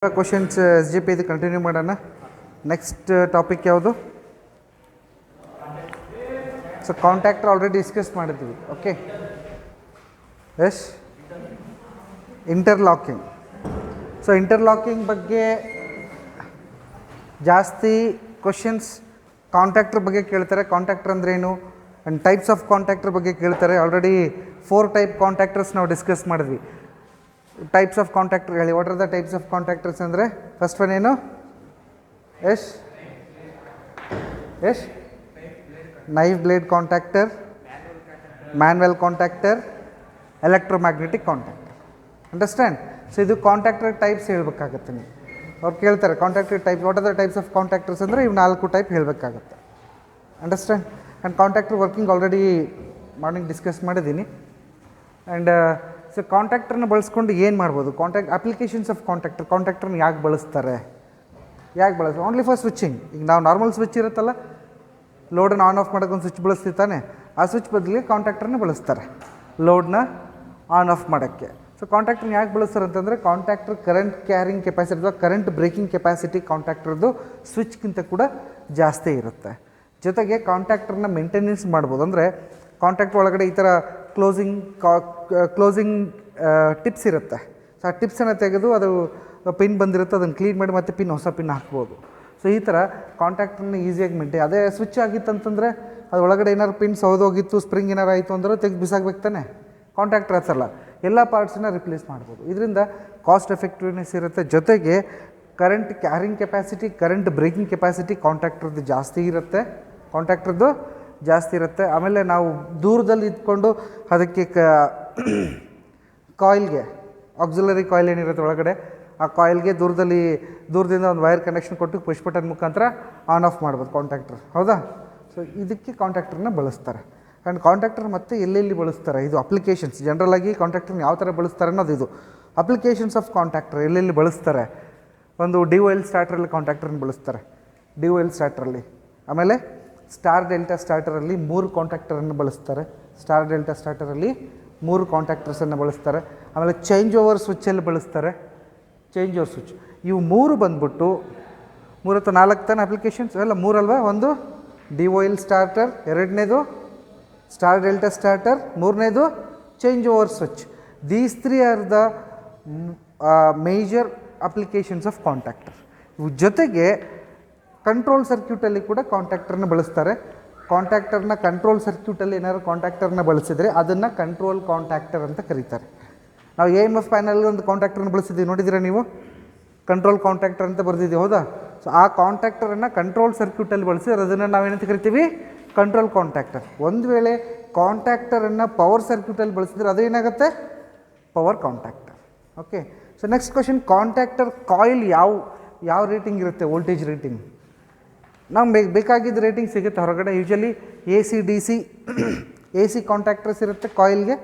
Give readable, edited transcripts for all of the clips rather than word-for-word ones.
Questions S G P ಇದು continue ಮಾಡೋಣ. Next topic ಯಾವುದು? ಸೊ ಕಾಂಟ್ಯಾಕ್ಟರ್ ಆಲ್ರೆಡಿ ಡಿಸ್ಕಸ್ ಮಾಡಿದ್ವಿ. Okay, yes interlocking. So interlocking ಬಗ್ಗೆ ಜಾಸ್ತಿ ಕ್ವಶನ್ಸ್ ಕಾಂಟ್ಯಾಕ್ಟರ್ ಬಗ್ಗೆ ಕೇಳ್ತಾರೆ. ಕಾಂಟ್ಯಾಕ್ಟರ್ ಅಂದ್ರೇನು ಆ್ಯಂಡ್ ಟೈಪ್ಸ್ ಆಫ್ ಕಾಂಟ್ಯಾಕ್ಟರ್ ಬಗ್ಗೆ ಕೇಳ್ತಾರೆ. ಆಲ್ರೆಡಿ 4 ಟೈಪ್ ಕಾಂಟ್ಯಾಕ್ಟರ್ಸ್ ನಾವು ಡಿಸ್ಕಸ್ ಮಾಡಿದ್ವಿ. ಟೈಪ್ಸ್ ಆಫ್ ಕಾಂಟ್ಯಾಕ್ಟರ್ ಹೇಳಿ. What are the types of contactors ಅಂದರೆ ಫಸ್ಟ್ ಒನ್ ಏನು? Yes knife blade contactor, manual contactor, electromagnetic contactor. Understand? So ಇದು ಕಾಂಟ್ಯಾಕ್ಟರ್ ಟೈಪ್ಸ್ ಹೇಳಬೇಕಾಗತ್ತೆ. ನೀವು ಅವ್ರು ಕೇಳ್ತಾರೆ contactor type, what are the types of contactors ಅಂದರೆ ಇವು 4 ಟೈಪ್ ಹೇಳಬೇಕಾಗತ್ತೆ. Understand? And contactor working already morning discuss ಮಾಡಿದ್ದೀನಿ. ಆ್ಯಂಡ್ ಸೊ ಕಾಂಟ್ಯಾಕ್ಟರ್ನ ಬಳಸ್ಕೊಂಡು ಏನು ಮಾಡ್ಬೋದು? ಅಪ್ಲಿಕೇಶನ್ಸ್ ಆಫ್ ಕಾಂಟ್ಯಾಕ್ಟರ್ನ ಯಾಕೆ ಬಳಸ್ತಾರೆ? Only for switching. ಈಗ ನಾವು ನಾರ್ಮಲ್ ಸ್ವಿಚ್ ಇರುತ್ತಲ್ಲ, ಲೋಡನ್ನು ಆನ್ ಆಫ್ ಮಾಡೋಕ್ಕೆ ಒಂದು ಸ್ವಿಚ್ ಬಳಸ್ತೀವಿ ತಾನೆ, ಆ ಸ್ವಿಚ್ ಬದಲಿಗೆ ಕಾಂಟ್ಯಾಕ್ಟರ್ನ ಬಳಸ್ತಾರೆ ಲೋಡ್ನ ಆನ್ ಆಫ್ ಮಾಡೋಕ್ಕೆ. ಸೊ ಕಾಂಟ್ಯಾಕ್ಟರ್ನ ಯಾಕೆ ಬಳಸ್ತಾರೆ ಅಂತಂದರೆ ಕಾಂಟ್ಯಾಕ್ಟರ್ ಕರೆಂಟ್ ಕ್ಯಾರಿಂಗ್ ಕೆಪಾಸಿಟಿ ಅಥವಾ ಕರೆಂಟ್ ಬ್ರೇಕಿಂಗ್ ಕೆಪಾಸಿಟಿ ಕಾಂಟ್ಯಾಕ್ಟರ್ದು ಸ್ವಿಚ್ಗಿಂತ ಕೂಡ ಜಾಸ್ತಿ ಇರುತ್ತೆ. ಜೊತೆಗೆ ಕಾಂಟ್ಯಾಕ್ಟರ್ನ ಮೇಂಟೆನೆನ್ಸ್ ಮಾಡ್ಬೋದು. ಅಂದರೆ ಕಾಂಟ್ಯಾಕ್ಟರ್ ಒಳಗಡೆ ಈ ಥರ ಕ್ಲೋಸಿಂಗ್ ಟಿಪ್ಸ್ ಇರುತ್ತೆ. ಸೊ ಆ ಟಿಪ್ಸನ್ನು ತೆಗೆದು ಅದು ಪಿನ್ ಬಂದಿರುತ್ತೆ, ಅದನ್ನು ಕ್ಲೀನ್ ಮಾಡಿ ಮತ್ತೆ ಹೊಸ ಪಿನ್ ಹಾಕ್ಬೋದು. ಸೊ ಈ ಥರ ಕಾಂಟ್ಯಾಕ್ಟರ್ನ ಈಸಿಯಾಗಿ ಮೇಂಟೈನ್. ಅದೇ ಸ್ವಿಚ್ ಆಗಿತ್ತಂತಂದರೆ ಅದು ಒಳಗಡೆ ಏನಾದ್ರು ಪಿನ್ಸ್ ಹೋದೋಗಿತ್ತು, ಸ್ಪ್ರಿಂಗ್ ಏನಾರು ಆಯಿತು ಅಂದ್ರೆ ತೆಗೆದು ಬಿಸಾಕ್ಬೇಕು ತಾನೆ. ಕಾಂಟ್ಯಾಕ್ಟರ್ ಹಚ್ಚಲ್ಲ, ಎಲ್ಲ ಪಾರ್ಟ್ಸನ್ನ ರಿಪ್ಲೇಸ್ ಮಾಡ್ಬೋದು. ಇದರಿಂದ ಕಾಸ್ಟ್ ಎಫೆಕ್ಟಿವ್ನೆಸ್ ಇರುತ್ತೆ. ಜೊತೆಗೆ current carrying capacity, current breaking capacity ಕಾಂಟ್ಯಾಕ್ಟರ್ದು ಜಾಸ್ತಿ ಇರುತ್ತೆ. ಆಮೇಲೆ ನಾವು ದೂರದಲ್ಲಿ ಇದ್ಕೊಂಡು ಅದಕ್ಕೆ ಕಾಯಿಲ್ಗೆ ಆಕ್ಸಿಲರಿ ಕಾಯಿಲ್ ಏನಿರುತ್ತೆ ಒಳಗಡೆ, ಆ ಕಾಯಿಲ್ಗೆ ದೂರದಿಂದ ಒಂದು ವೈರ್ ಕನೆಕ್ಷನ್ ಕೊಟ್ಟು ಪುಷ್ ಬಟನ್ ಮುಖಾಂತರ ಆನ್ ಆಫ್ ಮಾಡ್ಬೋದು ಕಾಂಟ್ಯಾಕ್ಟರ್. ಹೌದಾ? ಸೊ ಇದಕ್ಕೆ ಕಾಂಟ್ಯಾಕ್ಟರ್ನ ಬಳಸ್ತಾರೆ. ಆ್ಯಂಡ್ ಕಾಂಟ್ಯಾಕ್ಟರ್ ಮತ್ತು ಎಲ್ಲೆಲ್ಲಿ ಬಳಸ್ತಾರೆ, ಇದು ಅಪ್ಲಿಕೇಶನ್ಸ್. ಜನರಲಾಗಿ ಕಾಂಟ್ಯಾಕ್ಟರ್ನ ಯಾವ ಥರ ಬಳಸ್ತಾರೆ ಅನ್ನೋದು ಇದು. ಅಪ್ಲಿಕೇಶನ್ಸ್ ಆಫ್ ಕಾಂಟ್ಯಾಕ್ಟರ್ ಎಲ್ಲೆಲ್ಲಿ ಬಳಸ್ತಾರೆ? ಒಂದು ಡಿ-ವೈಲ್ ಸ್ಟಾರ್ಟರಲ್ಲಿ ಕಾಂಟ್ಯಾಕ್ಟರ್ನ ಬಳಸ್ತಾರೆ, ಡಿ-ವೈಲ್ ಸ್ಟಾರ್ಟರಲ್ಲಿ. ಆಮೇಲೆ ಸ್ಟಾರ್ ಡೆಲ್ಟಾ ಸ್ಟಾರ್ಟರಲ್ಲಿ 3 ಕಾಂಟ್ಯಾಕ್ಟರನ್ನು ಬಳಸ್ತಾರೆ. ಸ್ಟಾರ್ ಡೆಲ್ಟಾ ಸ್ಟಾರ್ಟರಲ್ಲಿ 3 ಕಾಂಟ್ಯಾಕ್ಟರ್ಸನ್ನು ಬಳಸ್ತಾರೆ. ಆಮೇಲೆ ಚೇಂಜ್ ಓವರ್ ಸ್ವಿಚ್ಚಲ್ಲಿ ಬಳಸ್ತಾರೆ, ಚೇಂಜ್ ಓವರ್ ಸ್ವಿಚ್. ಇವು 3 ಬಂದ್ಬಿಟ್ಟು 3 ಅಥವಾ 4 ತಾನೆ ಅಪ್ಲಿಕೇಶನ್ಸ್, ಎಲ್ಲ 3 ಅಲ್ವಾ? ಒಂದು ಡಿ-ವೈಲ್ ಸ್ಟಾರ್ಟರ್, 2ನೇದು ಸ್ಟಾರ್ ಡೆಲ್ಟಾ ಸ್ಟಾರ್ಟರ್, 3ನೇದು change over switch. These 3 are the major applications of contactor. ಇವು ಜೊತೆಗೆ ಕಂಟ್ರೋಲ್ ಸರ್ಕ್ಯೂಟಲ್ಲಿ ಕೂಡ ಕಾಂಟ್ಯಾಕ್ಟರ್ನ ಬಳಸ್ತಾರೆ. ಕಾಂಟ್ಯಾಕ್ಟರ್ನ ಕಂಟ್ರೋಲ್ ಸರ್ಕ್ಯೂಟಲ್ಲಿ ಏನಾದ್ರು ಕಾಂಟ್ಯಾಕ್ಟರ್ನ ಬಳಸಿದರೆ ಅದನ್ನು ಕಂಟ್ರೋಲ್ ಕಾಂಟ್ಯಾಕ್ಟರ್ ಅಂತ ಕರೀತಾರೆ. ನಾವು AMF ಪ್ಯಾನಲ್ ಒಂದು ಕಾಂಟ್ಯಾಕ್ಟರ್ನ ಬಳಸಿದ್ದೀವಿ, ನೋಡಿದ್ದೀರಾ ನೀವು? ಕಂಟ್ರೋಲ್ ಕಾಂಟ್ಯಾಕ್ಟರ್ ಅಂತ ಬರೆದಿದ್ದೀವಿ, ಹೌದಾ? ಸೊ ಆ ಕಾಂಟ್ಯಾಕ್ಟರನ್ನು ಕಂಟ್ರೋಲ್ ಸರ್ಕ್ಯೂಟಲ್ಲಿ ಬಳಸಿದ್ರೆ ಅದನ್ನು ನಾವೇನಂತ ಕರಿತೀವಿ? Control contactor. ಒಂದು ವೇಳೆ ಕಾಂಟ್ಯಾಕ್ಟರನ್ನು ಪವರ್ ಸರ್ಕ್ಯೂಟಲ್ಲಿ ಬಳಸಿದ್ರೆ ಅದು ಏನಾಗುತ್ತೆ? Power contactor. Okay. So next question, contactor coil ಯಾವ ರೇಟಿಂಗ್ ಇರುತ್ತೆ? Voltage rating. ನಮ್ಗೆ ಬೇಕಾಗಿದ್ದ ರೇಟಿಂಗ್ ಸಿಗುತ್ತೆ ಹೊರಗಡೆ. ಯೂಶಲಿ AC ಕಾಂಟ್ಯಾಕ್ಟರ್ಸ್ ಇರುತ್ತೆ ಕಾಯಿಲ್ಗೆ,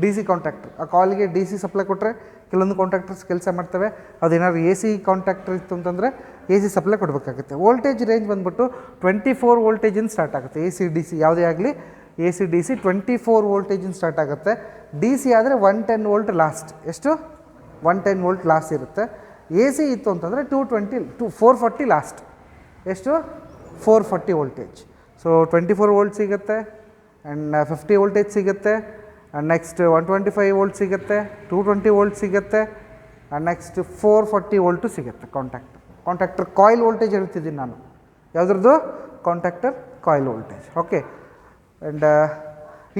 DC ಕಾಂಟ್ಯಾಕ್ಟರ್. ಆ ಕಾಯಿಲ್ಗೆ DC ಸಪ್ಲೈ ಕೊಟ್ಟರೆ ಕೆಲವೊಂದು ಕಾಂಟ್ಯಾಕ್ಟರ್ಸ್ ಕೆಲಸ ಮಾಡ್ತವೆ. ಅದೇನಾದ್ರು AC ಕಾಂಟ್ಯಾಕ್ಟರ್ ಇತ್ತು ಅಂತಂದರೆ AC ಸಪ್ಲೈ ಕೊಡಬೇಕಾಗುತ್ತೆ. ವೋಲ್ಟೇಜ್ ರೇಂಜ್ ಬಂದ್ಬಿಟ್ಟು 24 ವೋಲ್ಟೇಜಿಂದ ಸ್ಟಾರ್ಟ್ ಆಗುತ್ತೆ. AC DC ಯಾವುದೇ ಆಗಲಿ AC DC 24 ವೋಲ್ಟೇಜಿಂದ ಸ್ಟಾರ್ಟ್ ಆಗುತ್ತೆ. DC ಆದರೆ 110 ವೋಲ್ಟ್ ಲಾಸ್ಟ್. ಎಷ್ಟು? 110 ವೋಲ್ಟ್ ಲಾಸ್ಟ್ ಇರುತ್ತೆ. AC ಇತ್ತು ಅಂತಂದರೆ 440 ಲಾಸ್ಟ್. ಎಷ್ಟು? 440 ವೋಲ್ಟೇಜ್. ಸೊ 24 ವೋಲ್ಟ್ ಸಿಗುತ್ತೆ, ಆ್ಯಂಡ್ 50 ವೋಲ್ಟೇಜ್ ಸಿಗುತ್ತೆ, ಆ್ಯಂಡ್ ನೆಕ್ಸ್ಟ್ 125 ವೋಲ್ಟ್ ಸಿಗುತ್ತೆ, 220 ವೋಲ್ಟ್ ಸಿಗುತ್ತೆ, ಆ್ಯಂಡ್ ನೆಕ್ಸ್ಟ್ 440 ವೋಲ್ಟು ಸಿಗುತ್ತೆ. ಕಾಂಟ್ಯಾಕ್ಟರ್ ಕಾಯಿಲ್ ವೋಲ್ಟೇಜ್ ಹೇಳ್ತಿದ್ದೀನಿ ನಾನು. ಯಾವುದ್ರದ್ದು? Contactor coil voltage. Okay. And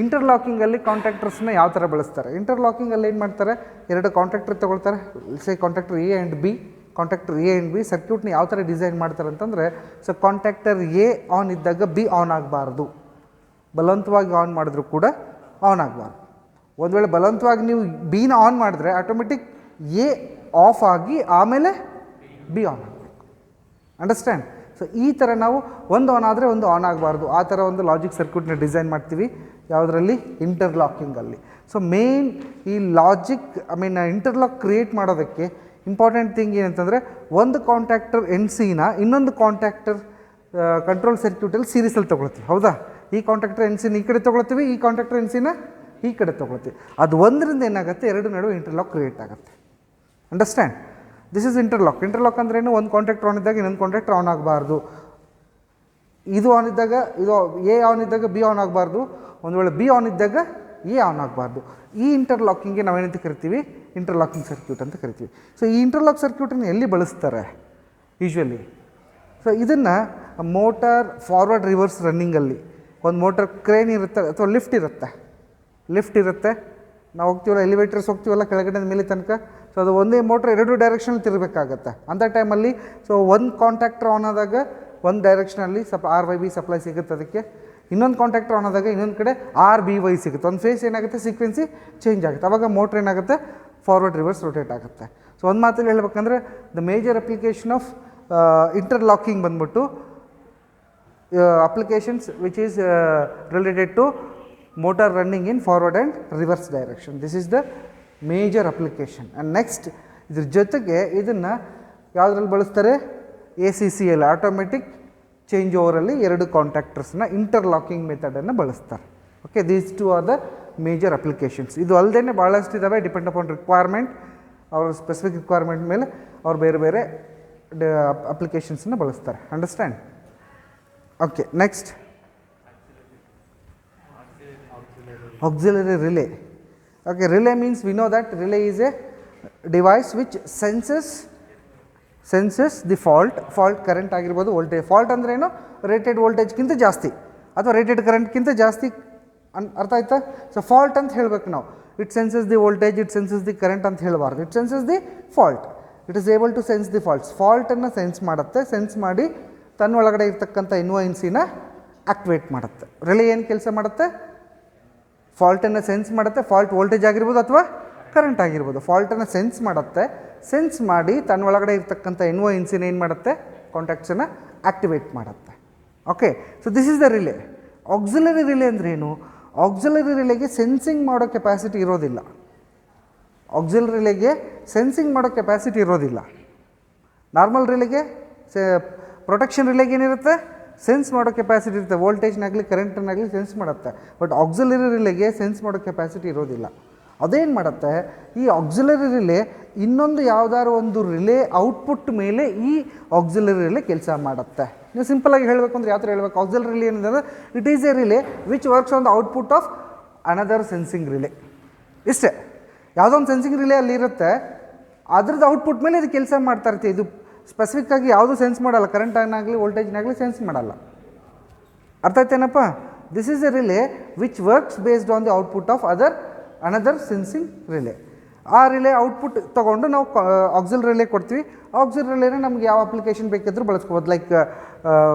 ಇಂಟರ್ಲಾಕಿಂಗಲ್ಲಿ ಕಾಂಟ್ಯಾಕ್ಟರ್ಸ್ನ ಯಾವ ಥರ ಬಳಸ್ತಾರೆ? ಇಂಟರ್ಲಾಕಿಂಗಲ್ಲಿ ಏನು ಮಾಡ್ತಾರೆ? 2 ಕಾಂಟ್ಯಾಕ್ಟರ್ ತೊಗೊಳ್ತಾರೆ. Contactor A and B. Contactor A and B ಸರ್ಕ್ಯೂಟ್ನ ಯಾವ ಥರ ಡಿಸೈನ್ ಮಾಡ್ತಾರೆ ಅಂತಂದರೆ, ಸೊ ಕಾಂಟ್ಯಾಕ್ಟರ್ A ಆನ್ ಇದ್ದಾಗ B ಆನ್ ಆಗಬಾರ್ದು. ಬಲವಂತವಾಗಿ ಆನ್ ಮಾಡಿದ್ರು ಕೂಡ ಆನ್ ಆಗಬಾರ್ದು. ಒಂದು ವೇಳೆ ಬಲವಂತವಾಗಿ ನೀವು Bನ ಆನ್ ಮಾಡಿದ್ರೆ ಆಟೋಮೆಟಿಕ್ A ಆಫ್ ಆಗಿ ಆಮೇಲೆ B ಆನ್ ಆಗಬೇಕು. ಅಂಡರ್ಸ್ಟ್ಯಾಂಡ್? ಸೊ ಈ ಥರ ನಾವು ಒಂದು ಆನ್ ಆದರೆ ಒಂದು ಆನ್ ಆಗಬಾರ್ದು, ಆ ಥರ ಒಂದು ಲಾಜಿಕ್ ಸರ್ಕ್ಯೂಟ್ನ ಡಿಸೈನ್ ಮಾಡ್ತೀವಿ. ಯಾವುದರಲ್ಲಿ? ಇಂಟರ್ಲಾಕಿಂಗಲ್ಲಿ. ಸೊ ಮೇನ್ ಈ ಇಂಟರ್ಲಾಕ್ ಕ್ರಿಯೇಟ್ ಮಾಡೋದಕ್ಕೆ ಇಂಪಾರ್ಟೆಂಟ್ ಥಿಂಗ್ ಏನಂತಂದರೆ, ಒಂದು ಕಾಂಟ್ಯಾಕ್ಟರ್ NCನ ಇನ್ನೊಂದು ಕಾಂಟ್ಯಾಕ್ಟರ್ ಕಂಟ್ರೋಲ್ ಸರ್ಕ್ಯೂಟಲ್ಲಿ ಸೀರೀಸಲ್ಲಿ ತೊಗೊಳ್ತೀವಿ, ಹೌದಾ? ಈ ಕಾಂಟ್ಯಾಕ್ಟರ್ NCನ ಈ ಕಡೆ ತೊಗೊಳ್ತೀವಿ, ಈ ಕಾಂಟ್ಯಾಕ್ಟರ್ NCನ ಈ ಕಡೆ ತೊಗೊಳ್ತೀವಿ. ಅದು ಒಂದರಿಂದ ಏನಾಗುತ್ತೆ, 2 ನಡುವೆ ಇಂಟರ್ಲಾಕ್ ಕ್ರಿಯೇಟ್ ಆಗುತ್ತೆ. Understand? This is interlock. Interlock ಅಂದ್ರೇನು, ಒಂದು ಕಾಂಟ್ಯಾಕ್ಟರ್ ಆನ್ ಇದ್ದಾಗ ಇನ್ನೊಂದು ಕಾಂಟ್ಯಾಕ್ಟರ್ ಆನ್ ಆಗಬಾರ್ದು. ಇದು ಆನ್ ಇದ್ದಾಗ ಇದು ಎ ಆನ್ ಇದ್ದಾಗ ಬಿ ಆನ್ ಆಗಬಾರ್ದು, ಒಂದು ವೇಳೆ ಬಿ ಆನ್ ಇದ್ದಾಗ ಎ ಆನ್ ಆಗಬಾರ್ದು. ಈ ಇಂಟರ್ಲಾಕಿಂಗ್ಗೆ ನಾವೇನಂತ ಕರಿತೀವಿ, ಇಂಟರ್ಲಾಕಿಂಗ್ ಸರ್ಕ್ಯೂಟ್ ಅಂತ ಕರಿತೀವಿ. ಸೊ ಈ ಇಂಟರ್ಲಾಕ್ ಸರ್ಕ್ಯೂಟನ್ನು ಎಲ್ಲಿ ಬಳಸ್ತಾರೆ ಯೂಶ್ವಲಿ? ಸೊ ಇದನ್ನು ಮೋಟಾರ್ ಫಾರ್ವರ್ಡ್ ರಿವರ್ಸ್ ರನ್ನಿಂಗಲ್ಲಿ, ಒಂದು ಮೋಟಾರ್ ಕ್ರೇನ್ ಇರುತ್ತೆ ಅಥವಾ ಲಿಫ್ಟ್ ಇರುತ್ತೆ, ನಾವು ಹೋಗ್ತೀವಲ್ಲ ಎಲಿವೇಟರ್ಸ್ ಹೋಗ್ತೀವಲ್ಲ ಕೆಳಗಡೆ ಮೇಲೆ ತನಕ, ಸೊ ಅದು ಒಂದೇ ಮೋಟ್ರ್ ಎರಡು ಡೈರೆಕ್ಷನಲ್ಲಿ ತಿರಬೇಕಾಗತ್ತೆ. ಅಂಥ ಟೈಮಲ್ಲಿ ಸೊ ಒಂದು ಕಾಂಟ್ಯಾಕ್ಟರ್ ಆನ್ ಆದಾಗ ಒಂದು ಡೈರೆಕ್ಷನಲ್ಲಿ RYB ಸಪ್ಲೈ ಸಿಗುತ್ತೆ ಅದಕ್ಕೆ, ಇನ್ನೊಂದು ಕಾಂಟ್ಯಾಕ್ಟರ್ ಆನ್ ಆದಾಗ ಇನ್ನೊಂದು ಕಡೆ RBY ಸಿಗುತ್ತೆ. ಒಂದು ಫೇಸ್ ಏನಾಗುತ್ತೆ, ಸೀಕ್ವೆನ್ಸಿ ಚೇಂಜ್ ಆಗುತ್ತೆ. ಆವಾಗ ಮೋಟ್ರ್ ಏನಾಗುತ್ತೆ, ಫಾರ್ವರ್ಡ್ ರಿವರ್ಸ್ ರೊಟೇಟ್ ಆಗುತ್ತೆ. ಸೊ ಒಂದು ಮಾತಲ್ಲಿ ಹೇಳ್ಬೇಕಂದ್ರೆ the major application of interlocking ಬಂದ್ಬಿಟ್ಟು applications which is related to motor running in forward and reverse direction. This is the major application. And next ಇದ್ರ ಜೊತೆಗೆ ಇದನ್ನು ಯಾವುದ್ರಲ್ಲಿ ಬಳಸ್ತಾರೆ, ACCL ಆಟೋಮೆಟಿಕ್ ಚೇಂಜ್ ಓವರಲ್ಲಿ ಎರಡು ಕಾಂಟ್ಯಾಕ್ಟರ್ಸ್ನ ಇಂಟರ್ಲಾಕಿಂಗ್ ಮೆಥಡನ್ನು ಬಳಸ್ತಾರೆ. Okay, these two R the major applications. ಇದು ಅಲ್ಲದೆ ಭಾಳಷ್ಟು ಇದ್ದಾವೆ, ಡಿಪೆಂಡ್ ಅಪಾನ್ ರಿಕ್ವೈರ್ಮೆಂಟ್, ಅವ್ರ ಸ್ಪೆಸಿಫಿಕ್ ರಿಕ್ವೈರ್ಮೆಂಟ್ ಮೇಲೆ ಅವ್ರು ಬೇರೆ ಬೇರೆ ಅಪ್ಲಿಕೇಶನ್ಸನ್ನ ಬಳಸ್ತಾರೆ. Understand? Okay, next auxiliary relay. Okay, relay means we know that relay is a device which senses the fault current ಆಗಿರ್ಬೋದು, ವೋಲ್ಟೇಜ್. ಫಾಲ್ಟ್ ಅಂದ್ರೆ ಏನು, ರೇಟೆಡ್ ವೋಲ್ಟೇಜ್ಗಿಂತ ಜಾಸ್ತಿ ಅಥವಾ ರೇಟೆಡ್ ಕರೆಂಟ್ಗಿಂತ ಜಾಸ್ತಿ, ಅರ್ಥ ಆಯ್ತಾ? ಸೊ ಫಾಲ್ಟ್ ಅಂತ ಹೇಳಬೇಕು ನಾವು. It senses the voltage, it senses the current ಅಂತ ಹೇಳಬಾರ್ದು. It senses the fault, it is able to sense the faults. ಫಾಲ್ಟನ್ನು ಸೆನ್ಸ್ ಮಾಡುತ್ತೆ, ಸೆನ್ಸ್ ಮಾಡಿ ತನ್ನೊಳಗಡೆ ಇರ್ತಕ್ಕಂಥ ಇನ್ವಾಯಿನ್ಸಿನ ಆಕ್ಟಿವೇಟ್ ಮಾಡುತ್ತೆ. ರಿಲೇ ಏನು ಕೆಲಸ ಮಾಡುತ್ತೆ, ಫಾಲ್ಟನ್ನು ಸೆನ್ಸ್ ಮಾಡುತ್ತೆ. ಫಾಲ್ಟ್ ವೋಲ್ಟೇಜ್ ಆಗಿರ್ಬೋದು ಅಥವಾ ಕರೆಂಟ್ ಆಗಿರ್ಬೋದು. ಫಾಲ್ಟನ್ನು ಸೆನ್ಸ್ ಮಾಡುತ್ತೆ, ಸೆನ್ಸ್ ಮಾಡಿ ತನ್ನೊಳಗಡೆ ಇರ್ತಕ್ಕಂಥ ಇನ್ವಾಯಿನ್ಸಿನ ಏನು ಮಾಡುತ್ತೆ, ಕಾಂಟ್ಯಾಕ್ಟ್ಸನ್ನು ಆಕ್ಟಿವೇಟ್ ಮಾಡುತ್ತೆ. Okay, so this is the relay. Auxiliary relay ಅಂದ್ರೇನು? ಆಕ್ಸಿಲರಿ ರಿಲೇಗೆ ಸೆನ್ಸಿಂಗ್ ಮಾಡೋ ಕೆಪಾಸಿಟಿ ಇರೋದಿಲ್ಲ. ಆಕ್ಸಿಲರಿ ರಿಲೇಗೆ ಸೆನ್ಸಿಂಗ್ ಮಾಡೋ ಕೆಪಾಸಿಟಿ ಇರೋದಿಲ್ಲ. ನಾರ್ಮಲ್ ರಿಲೇಗೆ ಪ್ರೊಟೆಕ್ಷನ್ ರಿಲೇಗೆ ಏನಿರುತ್ತೆ, ಸೆನ್ಸ್ ಮಾಡೋ ಕೆಪಾಸಿಟಿ ಇರುತ್ತೆ. ವೋಲ್ಟೇಜ್ನಾಗಲಿ ಕರೆಂಟನ್ನಾಗಲಿ ಸೆನ್ಸ್ ಮಾಡುತ್ತೆ. ಬಟ್ ಆಕ್ಸಿಲರಿ ರಿಲೇಗೆ ಸೆನ್ಸ್ ಮಾಡೋ ಕೆಪಾಸಿಟಿ ಇರೋದಿಲ್ಲ. ಅದೇನು ಮಾಡುತ್ತೆ, ಈ ಆಕ್ಸಿಲರಿ ರಿಲೇ ಇನ್ನೊಂದು ಯಾವುದಾದ್ರು ಒಂದು ರಿಲೇ ಔಟ್ಪುಟ್ ಮೇಲೆ ಈ ಆಕ್ಸಿಲರಿ ರಿಲೇ ಕೆಲಸ ಮಾಡುತ್ತೆ. ನೀವು ಸಿಂಪಲಾಗಿ ಹೇಳಬೇಕು ಅಂದರೆ ಯಾವ ಥರ ಹೇಳಬೇಕು, ಆಕ್ಸಿಲರಿ ರಿಲೇ ಏನಂದರೆ it is a relay which works on the output of another sensing relay. ಇಷ್ಟೇ, ಯಾವುದೋ ಒಂದು ಸೆನ್ಸಿಂಗ್ ರಿಲೇ ಅಲ್ಲಿರುತ್ತೆ, ಅದ್ರದ್ದು ಔಟ್ಪುಟ್ ಮೇಲೆ ಇದು ಕೆಲಸ ಮಾಡ್ತಾ ಇರುತ್ತೆ. ಇದು ಸ್ಪೆಸಿಫಿಕ್ಕಾಗಿ ಯಾವುದೂ ಸೆನ್ಸ್ ಮಾಡಲ್ಲ, ಕರೆಂಟಾಗಲಿ ವೋಲ್ಟೇಜ್ನಾಗಲಿ ಸೆನ್ಸ್ ಮಾಡಲ್ಲ. ಅರ್ಥ ಆಯ್ತೇನಪ್ಪ? This is a relay which works based on the output of another sensing relay. ಆ ರಿಲೇ ಔಟ್ಪುಟ್ ತೊಗೊಂಡು ನಾವು ಆಕ್ಸಿಲರಿ ರಿಲೇ ಕೊಡ್ತೀವಿ. ಆಕ್ಸಿಲರಿ ರಿಲೇನ ನಮ್ಗೆ ಯಾವ ಅಪ್ಲಿಕೇಶನ್ ಬೇಕಿದ್ರೂ ಬಳಸ್ಕೋಬೋದು. ಲೈಕ್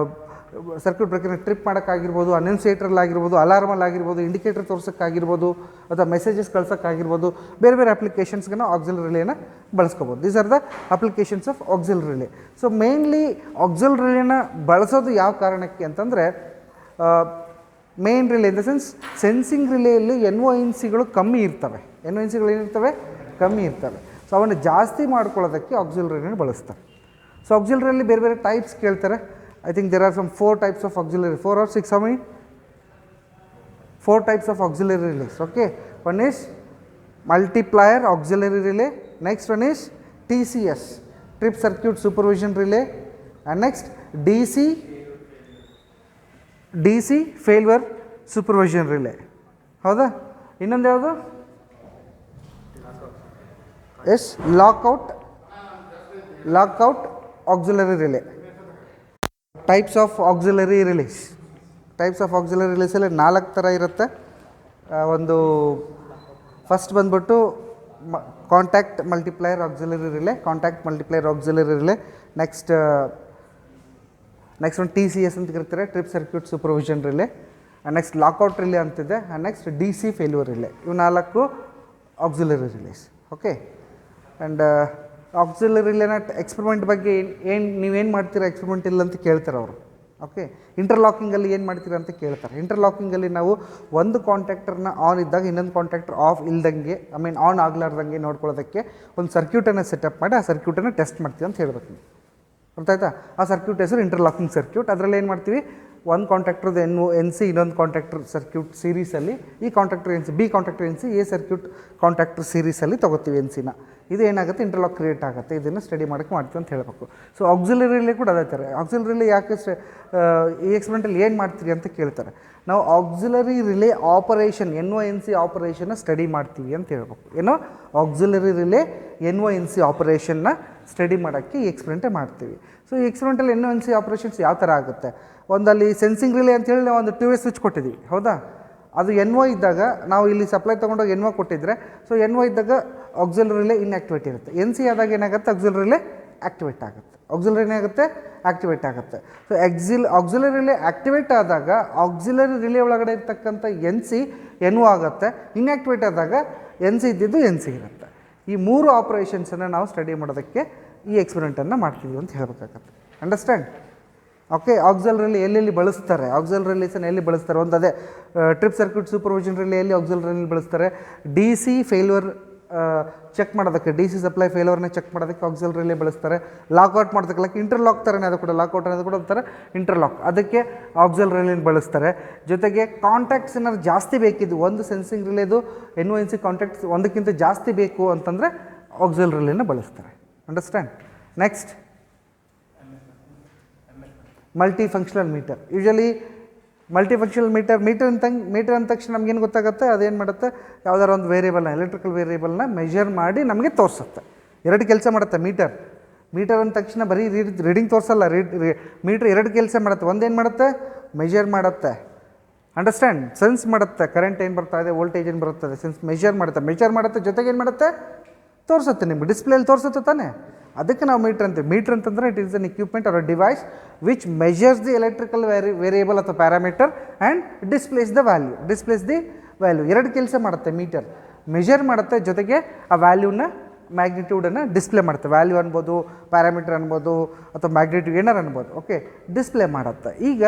ಸರ್ಕ್ಯೂಟ್ ಬ್ರೇಕರ್ನ ಟ್ರಿಪ್ ಮಾಡೋಕ್ಕಾಗಿರ್ಬೋದು, ಅನೌನ್ಸಿಯೇಟ್ರಲ್ಲಾಗಿರ್ಬೋದು, ಅಲಾರ್ಮಲ್ಲಾಗಿರ್ಬೋದು, ಇಂಡಿಕೇಟರ್ ತೋರ್ಸೋಕ್ಕಾಗಿರ್ಬೋದು, ಅಥವಾ ಮೆಸೇಜಸ್ ಕಳ್ಸೋಕ್ಕಾಗಿರ್ಬೋದು, ಬೇರೆ ಬೇರೆ ಅಪ್ಲಿಕೇಶನ್ಸ್ಗೆ ನಾವು ಆಕ್ಸಿಲರಿ ರಿಲೇನ ಬಳಸ್ಕೋಬೋದು. These are the applications of auxiliary relay. So mainly auxiliary ರಿಲೇನ ಬಳಸೋದು ಯಾವ ಕಾರಣಕ್ಕೆ ಅಂತಂದರೆ, main relay in the sense sensing ರಿಲೇಯಲ್ಲಿ NONCಗಳು ಕಮ್ಮಿ ಇರ್ತವೆ. NONCಗಳು ಏನಿರ್ತವೆ, ಕಮ್ಮಿ ಇರ್ತವೆ. ಸೊ ಅವನ್ನು ಜಾಸ್ತಿ ಮಾಡ್ಕೊಳ್ಳೋದಕ್ಕೆ ಆಕ್ಸಿಲರಿ ರಿಲೇನ ಬಳಸ್ತಾರೆ. ಸೊ ಆಕ್ಸಿಲರಿಯಲ್ಲಿ ಬೇರೆ ಬೇರೆ ಟೈಪ್ಸ್ ಕೇಳ್ತಾರೆ. I think there are some 4 types of auxiliary, 4 or 6, how many? 4 types of auxiliary relays. Okay, one is multiplier auxiliary relay, next one is TCS, trip circuit supervision relay, and next DC failure supervision relay. ಹೌದಾ? ಇನ್ನೊಂದು ಯಾವುದು? Yes, lockout auxiliary relay. Types of auxiliary relays. Types of auxiliary ರಿಲೇಸಲ್ಲಿ 4 ಥರ ಇರುತ್ತೆ. ಒಂದು first ಬಂದ್ಬಿಟ್ಟು contact multiplier auxiliary relay, next ಒಂದು TCS ಅಂತ ಕರೀತಾರೆ, trip circuit supervision relay, next lockout relay ಅಂತಿದೆ, ನೆಕ್ಸ್ಟ್ DC ಫೇಲ್ಯೂರ್ ರಿಲೇ. ಇವು 4 auxiliary relays. Okay, and auxiliary ರಿಲೇನ ಎಕ್ಸ್ಪೆರಿಮೆಂಟ್ ಬಗ್ಗೆ ನೀವೇನು ಮಾಡ್ತೀರಾ ಎಕ್ಸ್ಪೆರಿಮೆಂಟ್ ಇಲ್ಲ ಅಂತ ಕೇಳ್ತಾರೆ ಅವರು. ಓಕೆ, ಇಂಟರ್ಲಾಕಿಂಗಲ್ಲಿ ಏನು ಮಾಡ್ತೀರಾ ಅಂತ ಕೇಳ್ತಾರೆ. ಇಂಟರ್ಲಾಕಿಂಗಲ್ಲಿ ನಾವು ಒಂದು ಕಾಂಟ್ಯಾಕ್ಟರ್ನ ಆನ್ ಇದ್ದಾಗ ಇನ್ನೊಂದು ಕಾಂಟ್ಯಾಕ್ಟರ್ ಆಫ್ ಇಲ್ದಂಗೆ, ಆನ್ ಆಗಲಾರ್ದಂಗೆ ನೋಡ್ಕೊಳ್ಳೋದಕ್ಕೆ ಒಂದು ಸರ್ಕ್ಯೂಟನ್ನು ಸೆಟಪ್ ಮಾಡಿ ಆ ಸರ್ಕ್ಯೂಟನ್ನು ಟೆಸ್ಟ್ ಮಾಡ್ತೀವಿ ಅಂತ ಹೇಳ್ಬೇಕು ನೀವು. ಗೊತ್ತಾಯ್ತಾ? ಆ ಸರ್ಕ್ಯೂಟ್ ಹೆಸರು ಇಂಟರ್ಲಾಕಿಂಗ್ ಸರ್ಕ್ಯೂಟ್. ಅದರಲ್ಲಿ ಏನು ಮಾಡ್ತೀವಿ, ಒಂದು ಕಾಂಟ್ಯಾಕ್ಟರ್ದು NC ಇನ್ನೊಂದು ಕಾಂಟ್ಯಾಕ್ಟರ್ ಸರ್ಕ್ಯೂಟ್ ಸೀರೀಸಲ್ಲಿ, ಈ contactor NC, B contactor NC, A circuit contactor ಸೀರೀಸಲ್ಲಿ ತೊಗೋತೀವಿ NCನ. ಇದು ಏನಾಗುತ್ತೆ, ಇಂಟರ್ಲಾಕ್ ಕ್ರಿಯೇಟ್ ಆಗುತ್ತೆ. ಇದನ್ನು ಸ್ಟಡಿ ಮಾಡೋಕ್ಕೆ ಮಾಡ್ತೀವಿ ಅಂತ ಹೇಳಬೇಕು. ಸೊ ಆಕ್ಸಿಲರಿ ರಿಲೇ ಕೂಡ ಅದೇ ಥರ. ಆಕ್ಸಿಲರಿ ರಿಲೇ ಯಾಕೆ ಈ ಎಕ್ಸ್ಪೆರಿಮೆಂಟಲ್ಲಿ ಏನು ಮಾಡ್ತೀರಿ ಅಂತ ಕೇಳ್ತಾರೆ. ನಾವು ಆಕ್ಸಿಲರಿ ರಿಲೇ ಆಪರೇಷನ್ NONC ಆಪರೇಷನ್ನ ಸ್ಟಡಿ ಮಾಡ್ತೀವಿ ಅಂತ ಹೇಳ್ಬೇಕು. ಏನೋ ಆಕ್ಸಿಲರಿ ರಿಲೇ NONC ಆಪರೇಷನ್ನ ಸ್ಟಡಿ ಮಾಡೋಕ್ಕೆ ಈ ಎಕ್ಸ್ಪೆರಿಮೆಂಟೇ ಮಾಡ್ತೀವಿ. ಸೊ ಈ ಎಕ್ಸ್ಪೆರಿಮೆಂಟಲ್ಲಿ NONC ಆಪರೇಷನ್ಸ್ ಯಾವ ಥರ ಆಗುತ್ತೆ, ಒಂದಲ್ಲಿ ಸೆನ್ಸಿಂಗ್ ರಿಲೇ ಅಂತೇಳಿ ನಾವು ಒಂದು 2-way ಸ್ವಿಚ್ ಕೊಟ್ಟಿದ್ದೀವಿ, ಹೌದಾ. ಅದು NO ಇದ್ದಾಗ ನಾವು ಇಲ್ಲಿ ಸಪ್ಲೈ ತೊಗೊಂಡೋಗಿ NO ಕೊಟ್ಟಿದ್ರೆ, ಸೊ NO ಇದ್ದಾಗ ಆಕ್ಸಿಲರಿ ರಿಲೇ ಇನ್ಆಕ್ಟಿವೇಟ್ ಇರುತ್ತೆ. NC ಆದಾಗ ಏನಾಗುತ್ತೆ, ಆಕ್ಸಿಲರಿ ರಿಲೇ ಆಕ್ಟಿವೇಟ್ ಆಗುತ್ತೆ. ಆಕ್ಸಿಲರಿ ಏನಾಗುತ್ತೆ, ಆಕ್ಟಿವೇಟ್ ಆಗುತ್ತೆ. ಸೊ ಆಕ್ಸಿಲರಿ ರಿಲೇ ಆಕ್ಟಿವೇಟ್ ಆದಾಗ ಆಕ್ಸಿಲರಿ ರಿಲೇ ಒಳಗಡೆ ಇರ್ತಕ್ಕಂಥ NC NO ಆಗುತ್ತೆ. ಇನ್ಆಕ್ಟಿವೇಟ್ ಆದಾಗ NC ಇದ್ದಿದ್ದು NC ಇರುತ್ತೆ. ಈ 3 ಆಪ್ರೇಷನ್ಸನ್ನು ನಾವು ಸ್ಟಡಿ ಮಾಡೋದಕ್ಕೆ ಈ ಎಕ್ಸ್ಪೆರಿಮೆಂಟನ್ನು ಮಾಡ್ತೀವಿ ಅಂತ ಹೇಳಬೇಕಾಗತ್ತೆ. ಅಂಡರ್ಸ್ಟ್ಯಾಂಡ್? ಓಕೆ. ಆಕ್ಸಿಲರಿ ರಿಲೇ ಎಲ್ಲೆಲ್ಲಿ ಬಳಸ್ತಾರೆ, ಆಕ್ಸಿಲರಿ ರಿಲೇಸನ್ನು ಎಲ್ಲಿ ಬಳಸ್ತಾರೆ, ಒಂದು ಅದೇ ಟ್ರಿಪ್ ಸರ್ಕ್ಯೂಟ್ ಸೂಪರ್ವಿಷನ್ ರಿಲೇಯಲ್ಲಿ ಆಕ್ಸಿಲರಿ ರಿಲೇ ಬಳಸ್ತಾರೆ. DC ಫೇಲ್ಯೂರ್ ಚೆಕ್ ಮಾಡೋದಕ್ಕೆ, DC ಸಪ್ಲೈ ಫೇಲ್ಯೂರ್ನ ಚೆಕ್ ಮಾಡೋದಕ್ಕೆ ಆಕ್ಸಿಲರಿ ರಿಲೇ ಬಳಸ್ತಾರೆ. ಲಾಕ್ಔಟ್ ಮಾಡೋದಕ್ಕೆ, ಲೈಕ್ ಇಂಟರ್ಲಾಕ್ ಥರನೇ ಅದು ಕೂಡ, ಲಾಕ್ಔಟ್ ಅನ್ನೋದು ಕೂಡ ಒಂಥರ ಇಂಟರ್ಲಾಕ್, ಅದಕ್ಕೆ ಆಕ್ಸಿಲರಿ ರಿಲೇನ ಬಳಸ್ತಾರೆ. ಜೊತೆಗೆ ಕಾಂಟ್ಯಾಕ್ಟ್ಸ್ ಏನಾದ್ರು ಜಾಸ್ತಿ ಬೇಕಿದ್ದು, ಒಂದು ಸೆನ್ಸಿಂಗ್ ರಿಲೇದು NONC ಕಾಂಟ್ಯಾಕ್ಟ್ಸ್ ಒಂದಕ್ಕಿಂತ ಜಾಸ್ತಿ ಬೇಕು ಅಂತಂದರೆ ಆಕ್ಸಿಲರಿ ರಿಲೇನ ಬಳಸ್ತಾರೆ. Understand? Next, multi functional meter. Usually multi functional meter ಅಂದ ತಕ್ಷಣ ನಮಗೇನು ಗೊತ್ತಾಗುತ್ತೆ, ಅದೇನು ಮಾಡುತ್ತೆ, ಯಾವುದಾದ್ರು ಒಂದು ವೇರಿಯೇಬಲ್ನ, ಎಲೆಕ್ಟ್ರಿಕಲ್ ವೇರಿಯೇಬಲ್ನ ಮೆಷರ್ ಮಾಡಿ ನಮಗೆ ತೋರಿಸುತ್ತೆ. 2 ಕೆಲಸ ಮಾಡುತ್ತೆ ಮೀಟರ್ ಅಂದ ತಕ್ಷಣ ಬರೀ ರೀಡಿಂಗ್ ತೋರಿಸಲ್ಲ. ಮೀಟರ್ 2 ಕೆಲಸ ಮಾಡುತ್ತೆ. ಒಂದೇನು ಮಾಡುತ್ತೆ, ಮೆಷರ್ ಮಾಡುತ್ತೆ. ಅಂಡರ್ಸ್ಟ್ಯಾಂಡ್? ಸೆನ್ಸ್ ಮಾಡುತ್ತೆ, ಕರೆಂಟ್ ಏನು ಬರ್ತಾ ಇದೆ, ವೋಲ್ಟೇಜ್ ಏನು ಬರುತ್ತದೆ, ಸೆನ್ಸ್ ಮೆಷರ್ ಮಾಡುತ್ತೆ. ಜೊತೆಗೆ ಏನು ಮಾಡುತ್ತೆ, ತೋರಿಸುತ್ತೆ. ನಿಮಗೆ ಡಿಸ್ಪ್ಲೇಲಿ ತೋರಿಸುತ್ತೆ ತಾನೇ, ಅದಕ್ಕೆ ನಾವು ಮೀಟರ್ ಅಂತೀವಿ. ಮೀಟರ್ ಅಂತಂದರೆ it is an equipment or a device which measures the electrical variable ಅಥವಾ parameter and displays the value. 2 ಕೆಲಸ ಮಾಡುತ್ತೆ ಮೀಟರ್. ಮೆಷರ್ ಮಾಡುತ್ತೆ, ಜೊತೆಗೆ ಆ ವ್ಯಾಲ್ಯೂನ, ಮ್ಯಾಗ್ನಿಟ್ಯೂಡನ್ನು ಡಿಸ್ಪ್ಲೇ ಮಾಡುತ್ತೆ. ವ್ಯಾಲ್ಯೂ ಅನ್ಬೋದು, ಪ್ಯಾರಾಮೀಟರ್ ಅನ್ಬೋದು, ಅಥವಾ ಮ್ಯಾಗ್ನಿಟ್ಯೂಡ್ ಏನಾರು ಅನ್ಬೋದು. ಓಕೆ, ಡಿಸ್ಪ್ಲೇ ಮಾಡುತ್ತೆ. ಈಗ